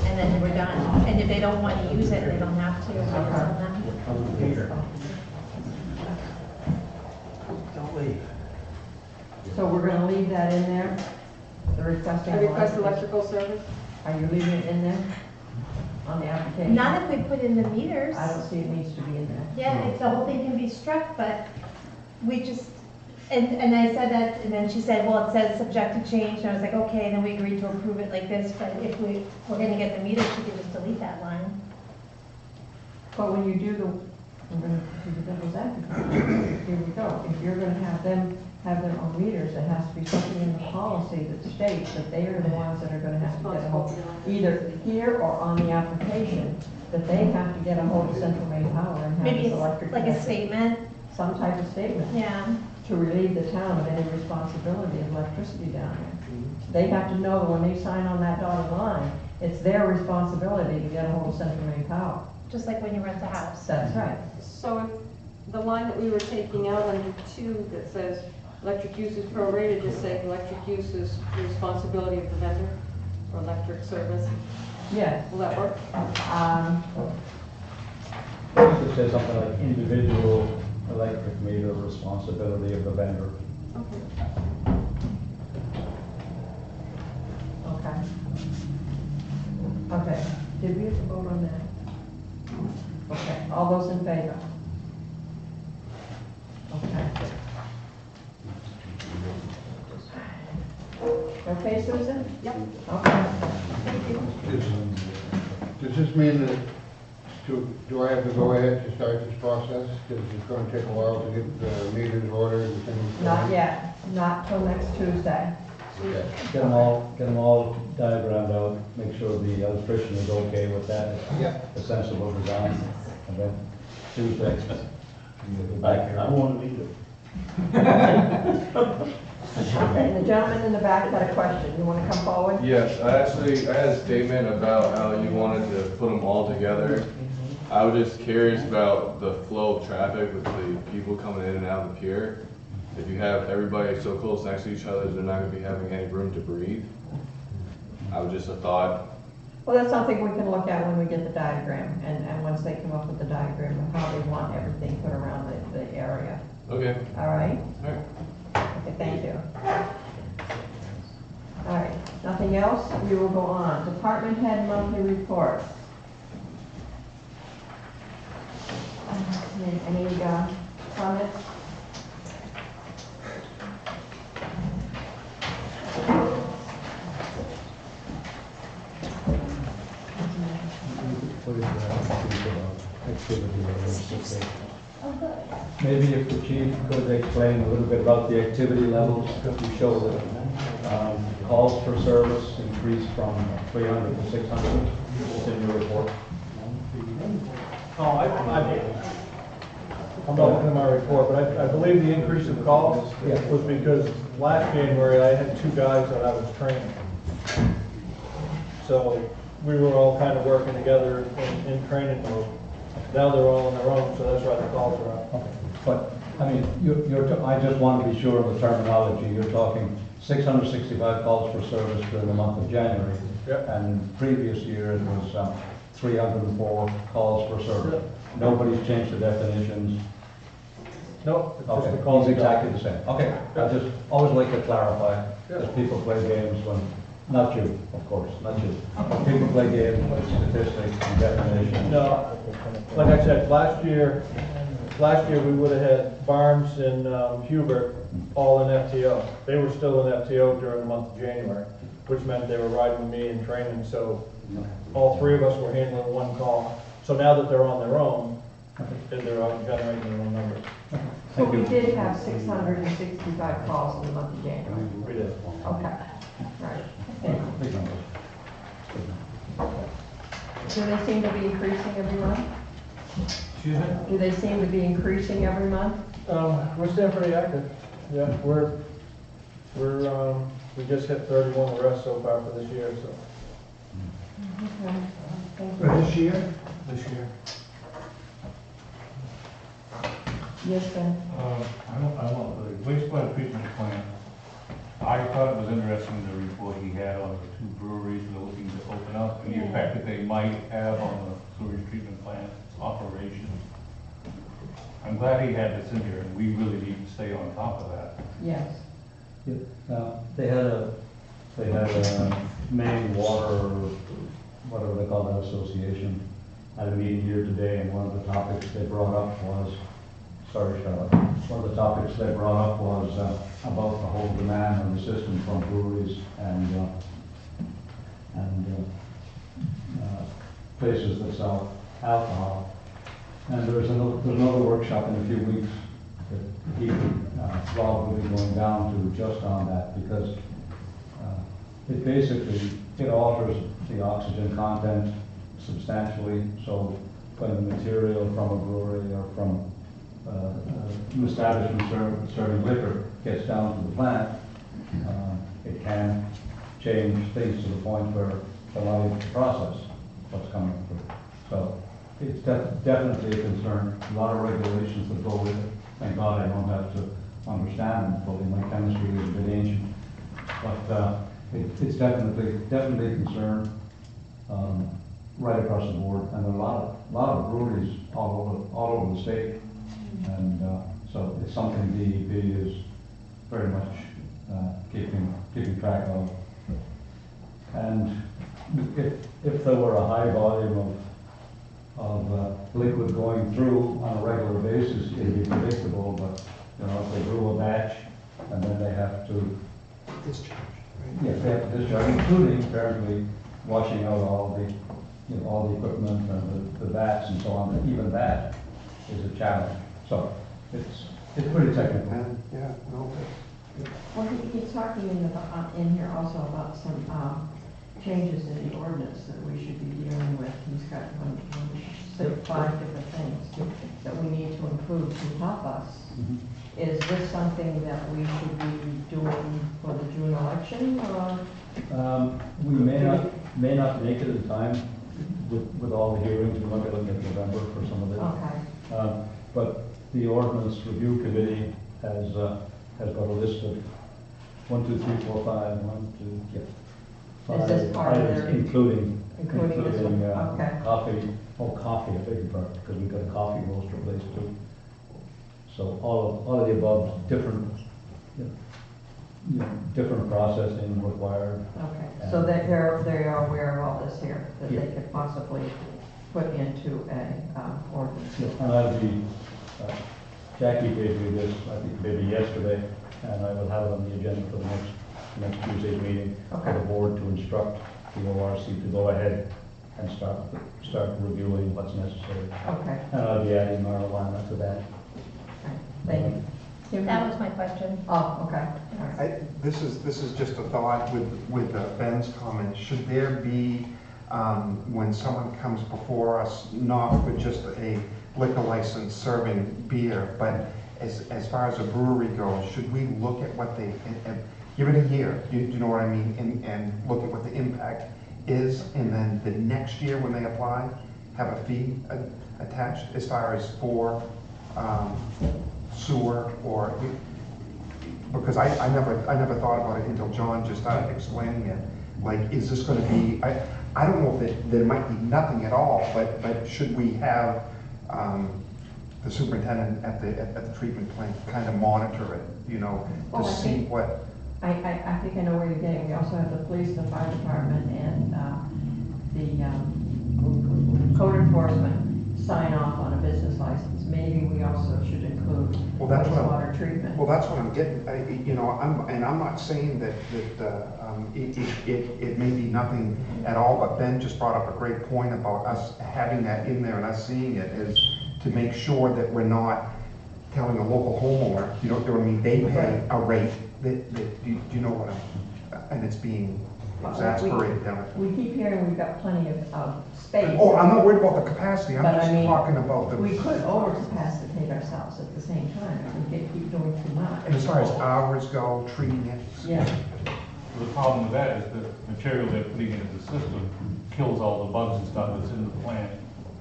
And then we're done. And if they don't want to use it, they don't have to. It's on them. Don't leave. So we're gonna leave that in there, the requesting. I request electrical service? Are you leaving it in there on the application? Not if we put in the meters. I don't see it needs to be in there. Yeah, the whole thing can be struck, but we just, and I said that, and then she said, well, it says subject to change, and I was like, okay, and then we agreed to approve it like this, but if we're gonna get the meters, she can just delete that line. But when you do we're gonna do the devil's advocate. Here we go. If you're gonna have them have their own meters, it has to be something in the policy that states that they are the ones that are gonna have to get a hold, either here or on the application, that they have to get a hold of Central Maine Power and have Maybe this it's electric. like a statement, Some type of statement yeah. to relieve the town of any responsibility of electricity down there. They have to know that when they sign on that dotted line, it's their responsibility to get a hold of Central Maine Power. Just like when you rent a house. That's right. So if the line that we were taking out under 2 that says electric use is prorated, just say electric use is the responsibility of the vendor or electric service. Yes. Will that work? It says something like individual electric meter responsibility of the vendor. Okay. Okay. Okay, did we have to vote on that? Okay, all those in favor? Okay. Okay, Susan? Yep. Okay. Does this mean that, do I have to go ahead to start this process? Because it's going to take a while to get the meters ordered and things. Not yet, not till next Tuesday. Okay. Get them all diagrammed out, make sure the electrician is okay with that. Yeah. A sensible design, and then Tuesday. I don't want to be there. And the gentleman in the back had a question. You want to come forward? Yes, I had a statement about how you wanted to put them all together. I was just curious about the flow of traffic with the people coming in and out of the pier. If you have everybody so close next to each other, they're not gonna be having any room to breathe. I was just a thought. Well, that's something we can look at when we get the diagram, and once they come up with the diagram of how they want everything put around the area. Okay. All right? All right. Okay, thank you. All right, nothing else? We will go on. Department head monthly reports. Any comments? Maybe if the chief could explain a little bit about the activity levels, that we show that calls for service increased from 300 to 600. It's in your report. Oh, I'm not looking at my report, but I believe the increase in calls was because last January I had 2 guys that I was training. So we were all kind of working together in training mode. Now they're all on their own, so that's why the calls are up. Okay. But, I mean, I just want to be sure of the terminology. You're talking 665 calls for service during the month of January. Yep. And previous year it was 304 calls for service. Nobody's changed the definitions. Nope, it's just Okay, the calls. it's exactly the same. Okay, I just always like to clarify, because people play games when, not you, of course, not you. When people play games with statistics and definitions. No, like I said, last year we would have had Barnes and Hubert all in FTO. They were still in FTO during the month of January, which meant they were riding with me in training, so all 3 of us were handling 1 call. So now that they're on their own, they're all generating their own numbers. So we did have 665 calls in the month of January. We did. Okay, right. Okay. Big numbers. Do they seem to be increasing every month? Excuse me? Do they seem to be increasing every month? We're staying pretty active. Yeah, we just hit 31 arrests so far for this year, so. Okay. Thank For you. this year? This year. Yes, Ben? I want the wastewater treatment plant. I thought it was interesting, the report he had on the 2 breweries that are looking to open up, and the effect that they might have on the sewage treatment plant operation. I'm glad he had this in here, and we really need to stay on top of that. Yes. They had a Maine Water, whatever they call that association, had a meeting here today, and one of the topics they brought up was, sorry Charlotte, one of the topics they brought up was about the whole demand on the system from breweries and places that sell alcohol. And there's another workshop in a few weeks that he, Rob, will be going down to just on that, because it basically, it alters the oxygen content substantially. So when the material from a brewery or from an establishment serving liquor gets down to the plant, it can change things to the point where they're not able to process what's coming through. So it's definitely a concern. A lot of regulations that go with it. Thank God I don't have to understand them fully. My chemistry is a bit ancient. But it's definitely a concern right across the board. And there are a lot of breweries all over the state. And so it's something DEP is very much keeping track of. And if there were a high volume of liquid going through on a regular basis, it'd be predictable. But if they brew a batch and then they have to Discharge. yes, they have to discharge, including apparently washing out all the equipment and the vats and so on. Even that is a challenge. So it's pretty technical. Yeah, no. Well, he's talking in here also about some changes in the ordinance that we should be dealing with. He's got said 5 different things that we need to include to help us. Is this something that we should be doing for the June election, or? We may not make it in time with all the hearings. We might be looking at November for some of it. Okay. But the ordinance review committee has got a list of 1, 2, 3, 4, 5, 1, 2, yeah, 5 Is this part of items, their- including this one? Okay. coffee, I beg your pardon, because we've got a coffee roaster place too. So all of the above, different, different processing required. Okay, so that they are aware of all this here, that they could possibly put into a ordinance. And I'll be, Jackie gave me this, I think maybe yesterday, and I will have it on the agenda for the next Tuesday's meeting for the board to instruct the ORC to go ahead and start reviewing what's necessary. Okay. And I'll be adding marijuana to that. Thank you. That was my question. Oh, okay. All right. This is just a thought with Ben's comment. Should there be, when someone comes before us, not with just a liquor license serving beer, but as far as a brewery goes, should we look at what they, give it a year, you know what I mean, and look at what the impact is, and then the next year when they apply, have a fee attached as far as for sewer, or, because I never thought about it until John just started explaining it. Like, is this gonna be, I don't know if there might be nothing at all, but should we have the superintendent at the treatment plant kind of monitor it, Well, to I see think- what, I think I know where you're getting. We also have the police, the fire department, and the code enforcement sign off on a business license. Maybe we also should include Well, that's what wastewater treatment. well, that's what I'm getting, I'm not saying that it may be nothing at all, but Ben just brought up a great point about us having that in there and us seeing it, is to make sure that we're not telling a local homeowner, you know what I mean, they pay a rate, that do you know what and it's being exasperated down at. We keep hearing we've got plenty of space. Oh, I'm not worried about the capacity, I'm But just I mean, talking about the. We could overcapacitate ourselves at the same time if we keep doing too much. And as far as hours go, treating it. Yeah. The problem with that is the material they're putting into the system kills all the bugs and stuff that's in the plant.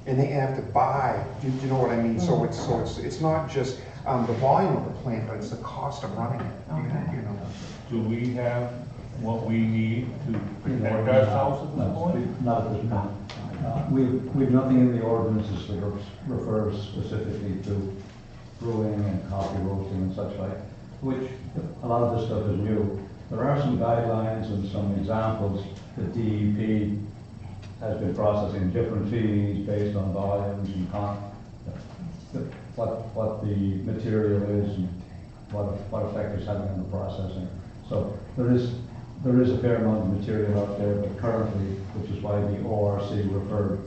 And they have to buy, do you know what I mean? So it's not just the volume of the plant, but it's the cost of running it, you know. Do we have what we need to protect ourselves at this point? Not at this point. We've nothing in the ordinances that refers specifically to brewing and coffee roasting and such like, which a lot of this stuff is new. There are some guidelines and some examples that DEP has been processing different fees based on volumes and what the material is and what effect it's having on the processing. So there is a fair amount of material out there, but currently, which is why the ORC referred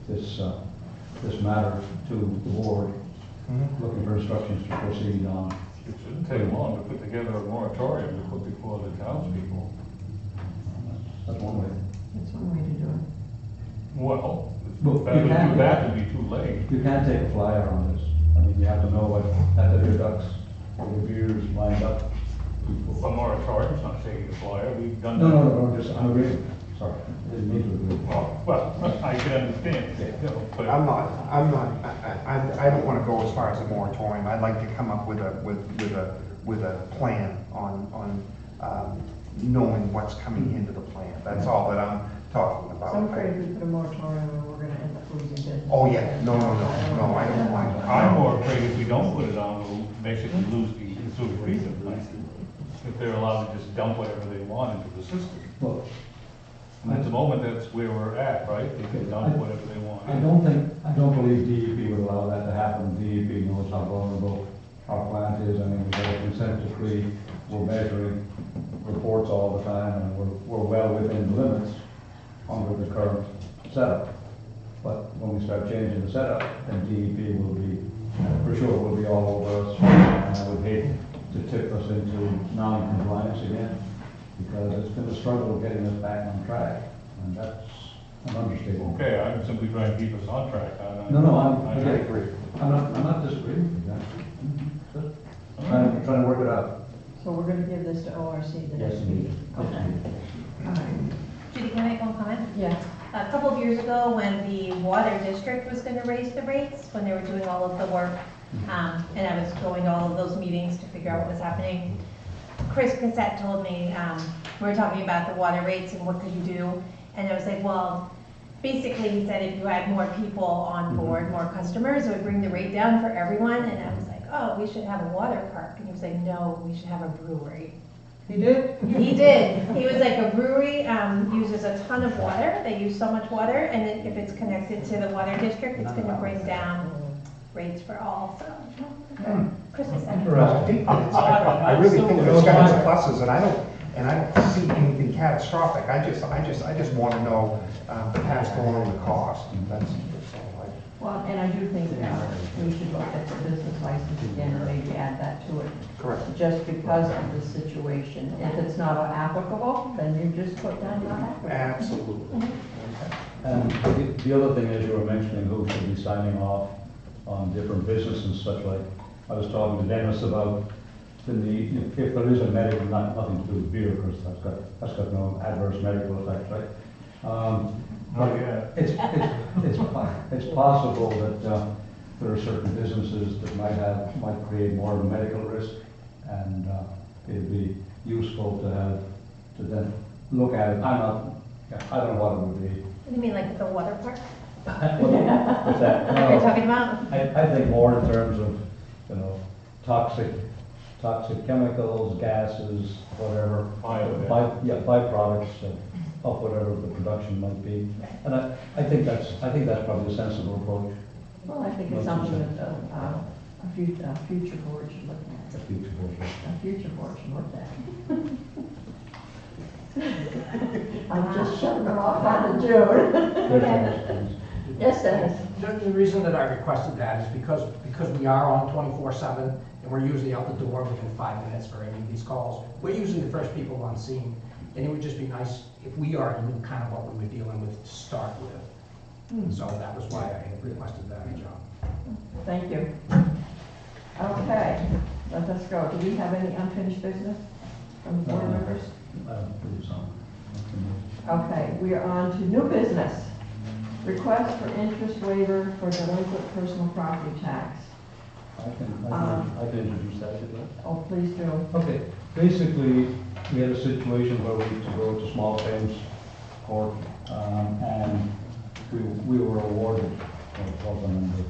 this matter to the board, looking for instructions to proceed on. It shouldn't take long to put together a moratorium to put before the townspeople. That's one way. That's one way to do it. Well, Well, it's better you to can- do that than be too late. You can't take a flyer on this. I mean, you have to know what, have to have your ducks, or your beers lined up. A moratorium's not taking a flyer, we've done that. No, just, I'm agreeing. Sorry, I didn't mean to agree. Well, I can understand, but. I don't want to go as far as a moratorium. I'd like to come up with a plan on knowing what's coming into the plan. That's all that I'm talking about. So I'm afraid if we put a moratorium, we're gonna end up losing business. Oh, yeah, no, I don't want that. I'm more afraid if we don't put it on, we'll basically lose the sewer treatment plant. If they're allowed to just dump whatever they want into the system. Well, And at the moment, that's where we're at, right? They can dump whatever they want. I don't believe DEP would allow that to happen. DEP knows how vulnerable our plant is. I mean, we've got a consent decree, we're measuring reports all the time, and we're well within the limits under the current setup. But when we start changing the setup, then DEP will be, for sure, will be all over us. And I would hate to tip us into non-compliance again. because it's been a struggle getting us back on track, and that's an understatement. Okay, I'm simply trying to keep us on track. No, I agree. I'm not disagreeing with you. Just trying to work it out. So we're gonna give this to ORC the Yes, next indeed. meeting? Okay. All right. Judy, can I make one comment? Yeah. A couple of years ago, when the water district was gonna raise the rates, when they were doing all of the work, and I was going to all of those meetings to figure out what was happening, Chris Cassette told me, we were talking about the water rates and what could you do, and I was like, well, basically, he said if you had more people on board, more customers, it would bring the rate down for everyone, and I was like, oh, we should have a water park, and he was like, no, we should have a brewery. He did? He did. He was like, a brewery uses a ton of water. They use so much water, and then if it's connected to the water district, it's gonna bring down rates for all, so. Chris is saying. I think that it's, I really think that it's got its pluses, and I don't see anything catastrophic. I just want to know the past going on the cost, and that's all I. Well, and I do think we should look at the business license again and maybe add that to it. Correct. Just because of the situation. If it's not applicable, then you just put down not applicable. Absolutely. And the other thing is, you were mentioning who should be signing off on different businesses and such like. I was talking to Dennis about the need, if there is a medical, nothing to do with beer, because that's got no adverse medical effects, right? But it's possible that there are certain businesses that might create more of a medical risk, and it'd be useful to then look at it. I don't know what it would be. What do you mean, like the water park? What's that? What are you talking about? I think more in terms of, toxic chemicals, gases, whatever. Byproducts of whatever the production might be. And I think that's probably a sensible approach. Well, I think it's something that a future board should look at. A future board. A future board should look at. I'm just shutting them off on the June. Yes, Dennis. The reason that I requested that is because we are on 24/7, and we're usually out the door within 5 minutes for any of these calls. We're usually the first people on scene, and it would just be nice if we already knew kind of what we were dealing with to start with. So that was why I had requested that, John. Thank you. Okay, let us go. Do we have any unfinished business from the board members? I don't believe so. Okay, we are on to new business. Request for interest waiver for delinquent personal property tax. I can introduce that if you'd like. Oh, please do. Okay, basically, we had a situation where we had to go to small claims court, and we were awarded, what was the number?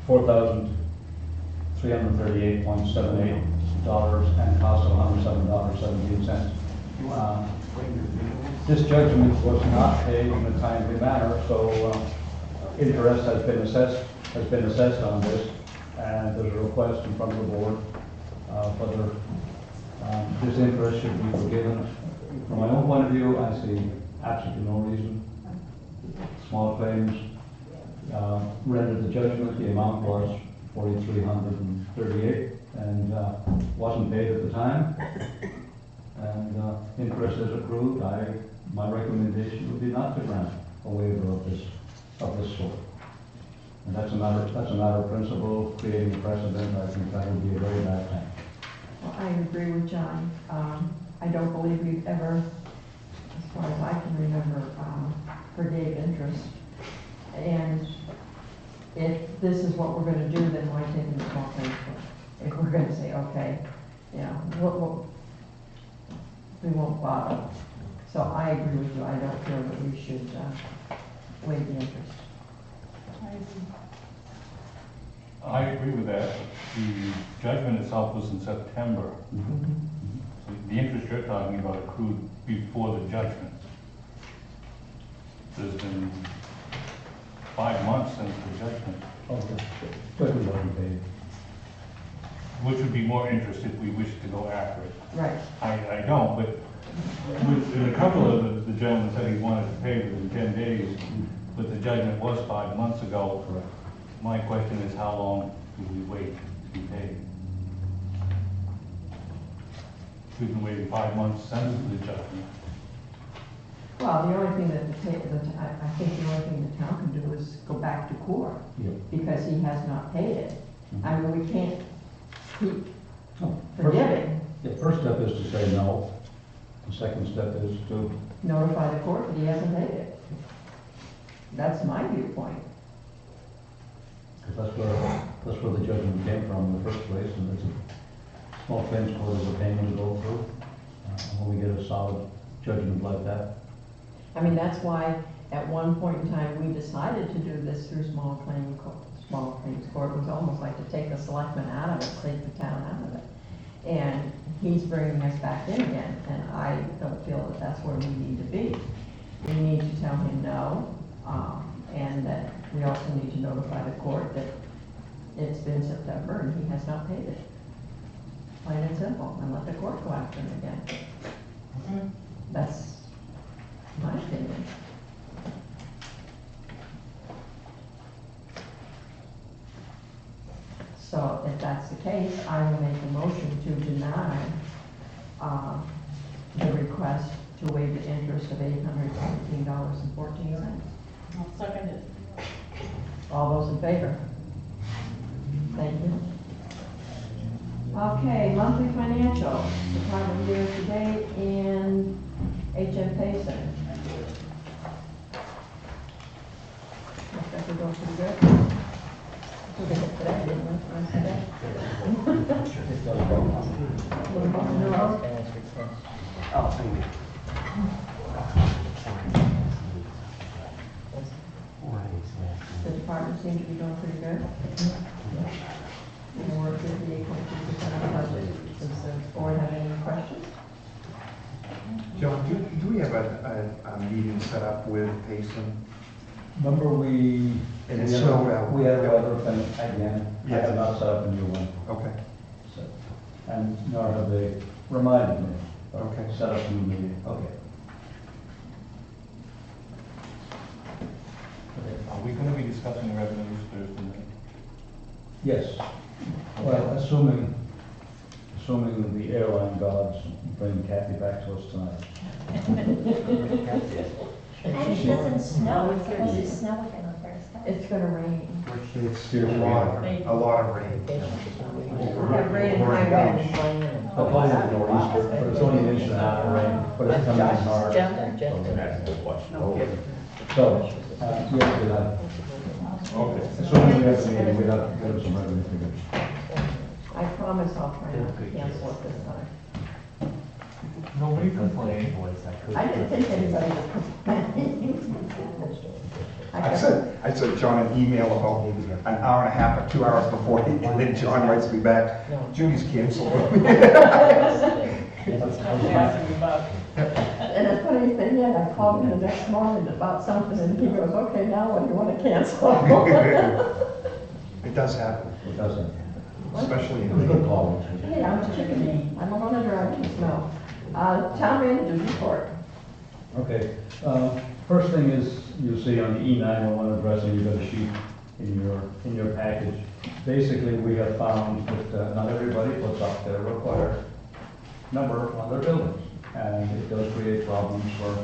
$4,338.78 and cost of $107.17. This judgment was not paid in a timely manner, so interest has been assessed on this, and there's a request in front of the board whether this interest should be forgiven. From my own point of view, I see absolutely no reason. Small claims rendered the judgment. The amount was $4,338 and wasn't paid at the time. And interest is accrued. My recommendation would be not to grant a waiver of this sort. And that's a matter of principle, creating a precedent. I think that would be a very bad thing. Well, I agree with John. I don't believe we've ever, as far as I can remember, forgave interest. And if this is what we're going to do, then why take it to small claims court? If we're going to say, okay, we won't bother. So I agree with you. I don't feel that we should waive the interest. I agree with that. The judgment itself was in September. So the interest you're talking about accrued before the judgment. There's been 5 months since the judgment. Okay. Judgment wasn't paid. Which would be more interest if we wish to go after it. Right. I don't, but in a couple of the gentlemen said he wanted to pay within 10 days, but the judgment was 5 months ago. Correct. My question is, how long do we wait to be paid? we can wait 5 months, send it to the adjustment. Well, the only thing that I think the only thing the town can do is go back to court, Yeah. because he has not paid it. I mean, we can't keep No, forgiving, The first step is to say no. The second step is to, notify the court that he hasn't paid it. That's my viewpoint. because that's where the judgment came from in the first place, and it's a small claims court is a pain to go through. When we get a solid judgment like that. I mean, that's why at one point in time, we decided to do this through small claims court. It was almost like to take the selectmen out of it, take the town out of it. And he's bringing us back in again, and I don't feel that that's where we need to be. We need to tell him no, and that we also need to notify the court that it's been September and he has not paid it. Plain and simple, and let the court go after him again. That's my opinion. So if that's the case, I will make a motion to deny the request to waive the interest of $817.14. I'll second it. All those in favor? Thank you. Okay, monthly financial, department year to date, and HM Payson. Looks like we're going pretty good. We did it today, didn't we? Today? Oh, thank you. The department seems to be doing pretty good. More than the 8.2% of the budget. Does the board have any questions? John, do we have a meeting set up with Payson? Remember we And it's so, we had a letter thing again. I Yes. have not set up a new one. Okay. So, and nor have they reminded me. Okay. Set up a new meeting. Okay. Are we gonna be discussing revenues Thursday night? Yes. Well, assuming the airline gods bring Kathy back to us tonight. And it doesn't snow, it doesn't snow again on Thursday. It's gonna rain. It's a lot of rain. We have rain and high winds. Probably the nor'easter, but it's only an inch and a half of rain, but it's coming in hard. So, yeah, we have, Okay. assuming we have a meeting, we have to give some revenue figures. I promise I'll try not to cancel it this time. Nobody complained. I didn't think anybody was complaining. I sent John an email about an hour and a half or 2 hours before, and then John writes me back, Judy's canceled. And the funny thing is, I called him the next morning about something, and he goes, okay, now what do you want to cancel? It does happen, It doesn't. especially in Good call. Hey, I'm a chickadee. I'm a runner driver in the snow. Town manager's report. Okay, first thing is, you'll see on the E911 addressing, you've got a sheet in your package. Basically, we have found that not everybody puts up their required number on their buildings. And it does create problems for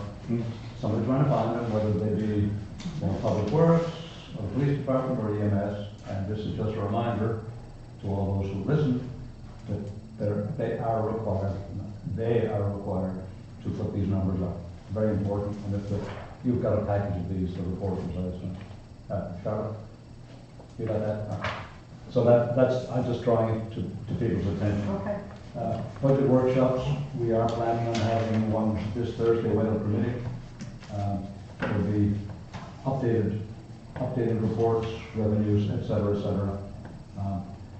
somebody trying to find them, whether they be Public Works, or the Police Department, or EMS. And this is just a reminder to all those who listen that they are required to put these numbers up. Very important, and if you've got a package of these, the report was, I assume. Charlotte? You got that? So that's, I'm just drawing it to people's attention. Okay. Budget workshops, we are planning on having one this Thursday, weather permitting. There'll be updated reports, revenues, et cetera, et cetera.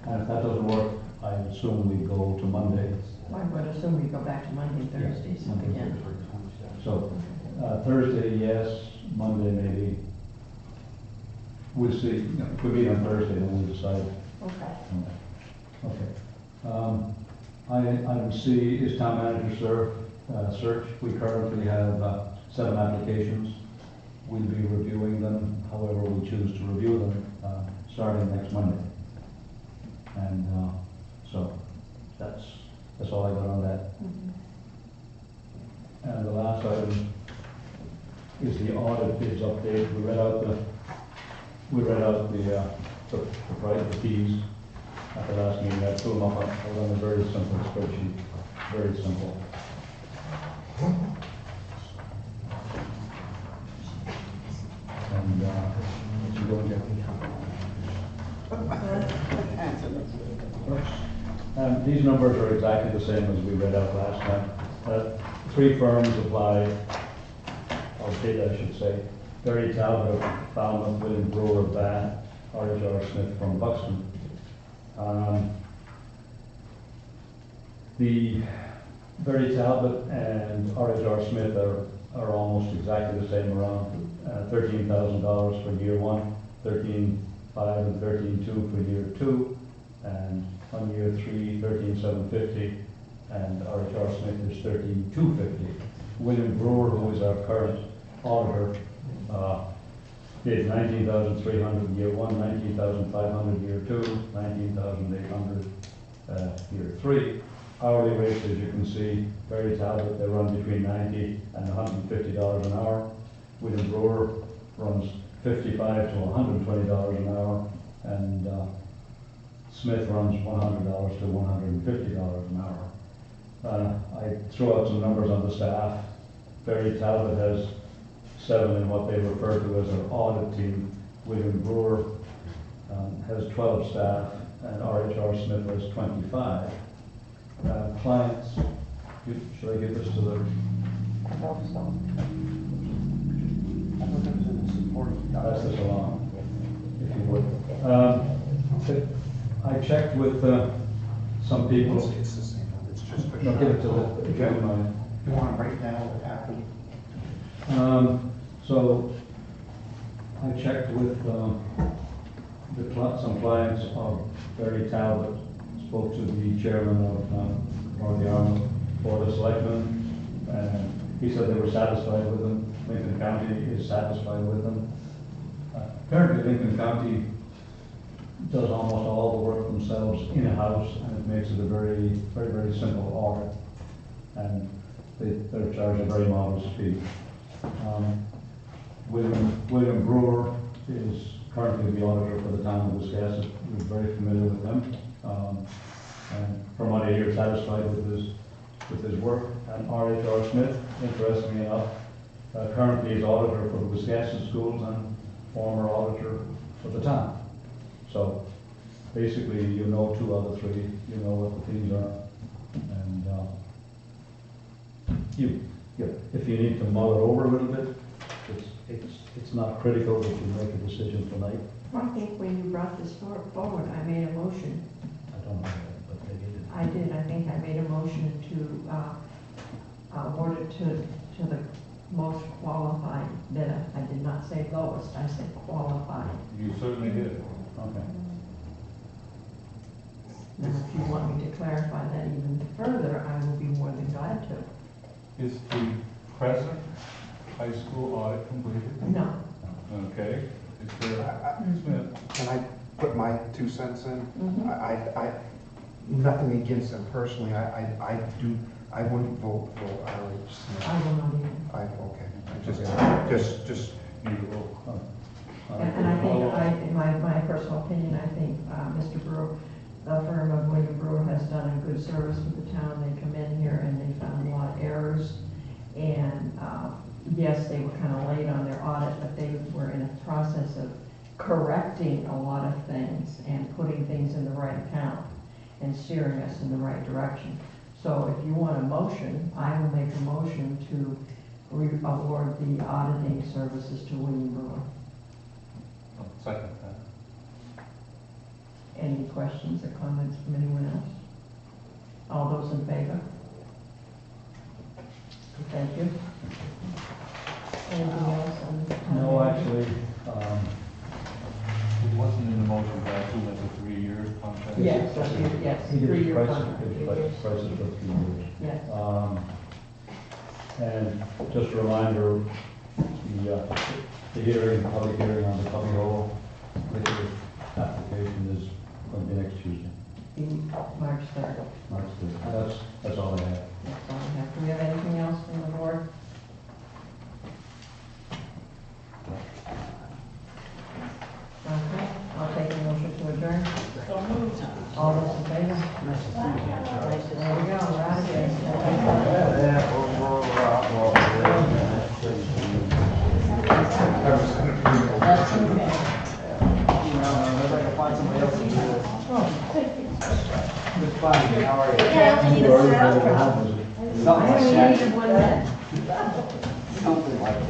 And if that doesn't work, I assume we go to Monday. I would assume we go back to Monday, Thursday, so again. So, Thursday, yes, Monday, maybe. We'll see, if we meet on Thursday, then we'll decide. Okay. Okay. Item C is town manager search. We currently have 7 applications. We'll be reviewing them, however we choose to review them, starting next Monday. And so that's That's all I got on that. And the last item is the audit bids update. We read out the price, the fees at the last meeting. I threw them up on a very simple spreadsheet, very simple. And, you go and get these numbers are exactly the same as we read out last time. 3 firms applied, or bid I should say. Barry Talbot, Falmouth, William Brewer of Bath, R.H.R. Smith from Buxton. The Barry Talbot and R.H.R. Smith are almost exactly the same, around $13,000 for year 1, $13,500 and $13,200 for year 2, and on year 3, $13,750, and R.H.R. Smith is $13,250. William Brewer, who is our current auditor, did $19,300 year 1, $19,500 year 2, $19,800 year 3. Hourly rates, as you can see, Barry Talbot, they run between $90 and $150 an hour. William Brewer runs $55 to $120 an hour, and Smith runs $100 to $150 an hour. I threw out some numbers on the staff. Barry Talbot has 7 in what they refer to as our audit team. William Brewer has 12 staff, and R.H.R. Smith has 25. Clients, should I give this to the? Pass this along, if you would. I checked with some people. It's the same one, it's just for. No, give it to the, if you don't mind. You want them right now or after? So I checked with some clients of Barry Talbot, spoke to the chairman of the Arnold Board of Selectmen, and he said they were satisfied with them. Lincoln County is satisfied with them. Apparently Lincoln County does almost all the work themselves in-house, and it makes it a very, very, very simple audit. And they're charged a very modest fee. William Brewer is currently the auditor for the town of Wiscasset. We're very familiar with them. And from what I hear, satisfied with his work. And R.H.R. Smith, interestingly enough, currently is auditor for the Wiscasset schools and former auditor for the town. So basically, you know 2 out of 3, you know what the fees are. And if you need to mull it over a little bit, it's not critical that you make a decision tonight. I think when you brought this forward, I made a motion. I don't know that, but they did. I did, I think I made a motion to award it to the most qualified bidder. I did not say lowest, I said qualified. You certainly did. Okay. And if you want me to clarify that even further, I will be more than glad to. Is the present high school audit completed? No. Okay. Is there, Smith? Can I put my 2 cents in? Mhm. I nothing against them personally, I wouldn't vote for R.H. Smith. I will not either. Okay, just. Need to vote. And I think, in my personal opinion, I think Mr. Brewer, the firm of William Brewer has done a good service with the town. They come in here and they found a lot of errors. And yes, they were kind of late on their audit, but they were in a process of correcting a lot of things and putting things in the right account and steering us in the right direction. So if you want a motion, I will make a motion to award the auditing services to William Brewer. I'll second that. Any questions or comments from anyone else? All those in favor? Thank you. Anything else on? No, actually, It wasn't in the motion, but I assume that's a 3-year contract? Yes, yes, he gives 3-year prices, contract. prices for 3 years. Yes. And just a reminder, the hearing, public hearing on the cubby hole liquor application is going to be next Tuesday. be March 3rd. March 3rd. That's all I have. That's all we have. Do we have anything else from the board? Okay, I'll take a motion to adjourn. All those in favor? There we go, we're out of here. That's okay. Find somebody else to do this. Good fun, how are you? Yeah, I need a sound. Something like that. I only needed 1 minute. Something like that.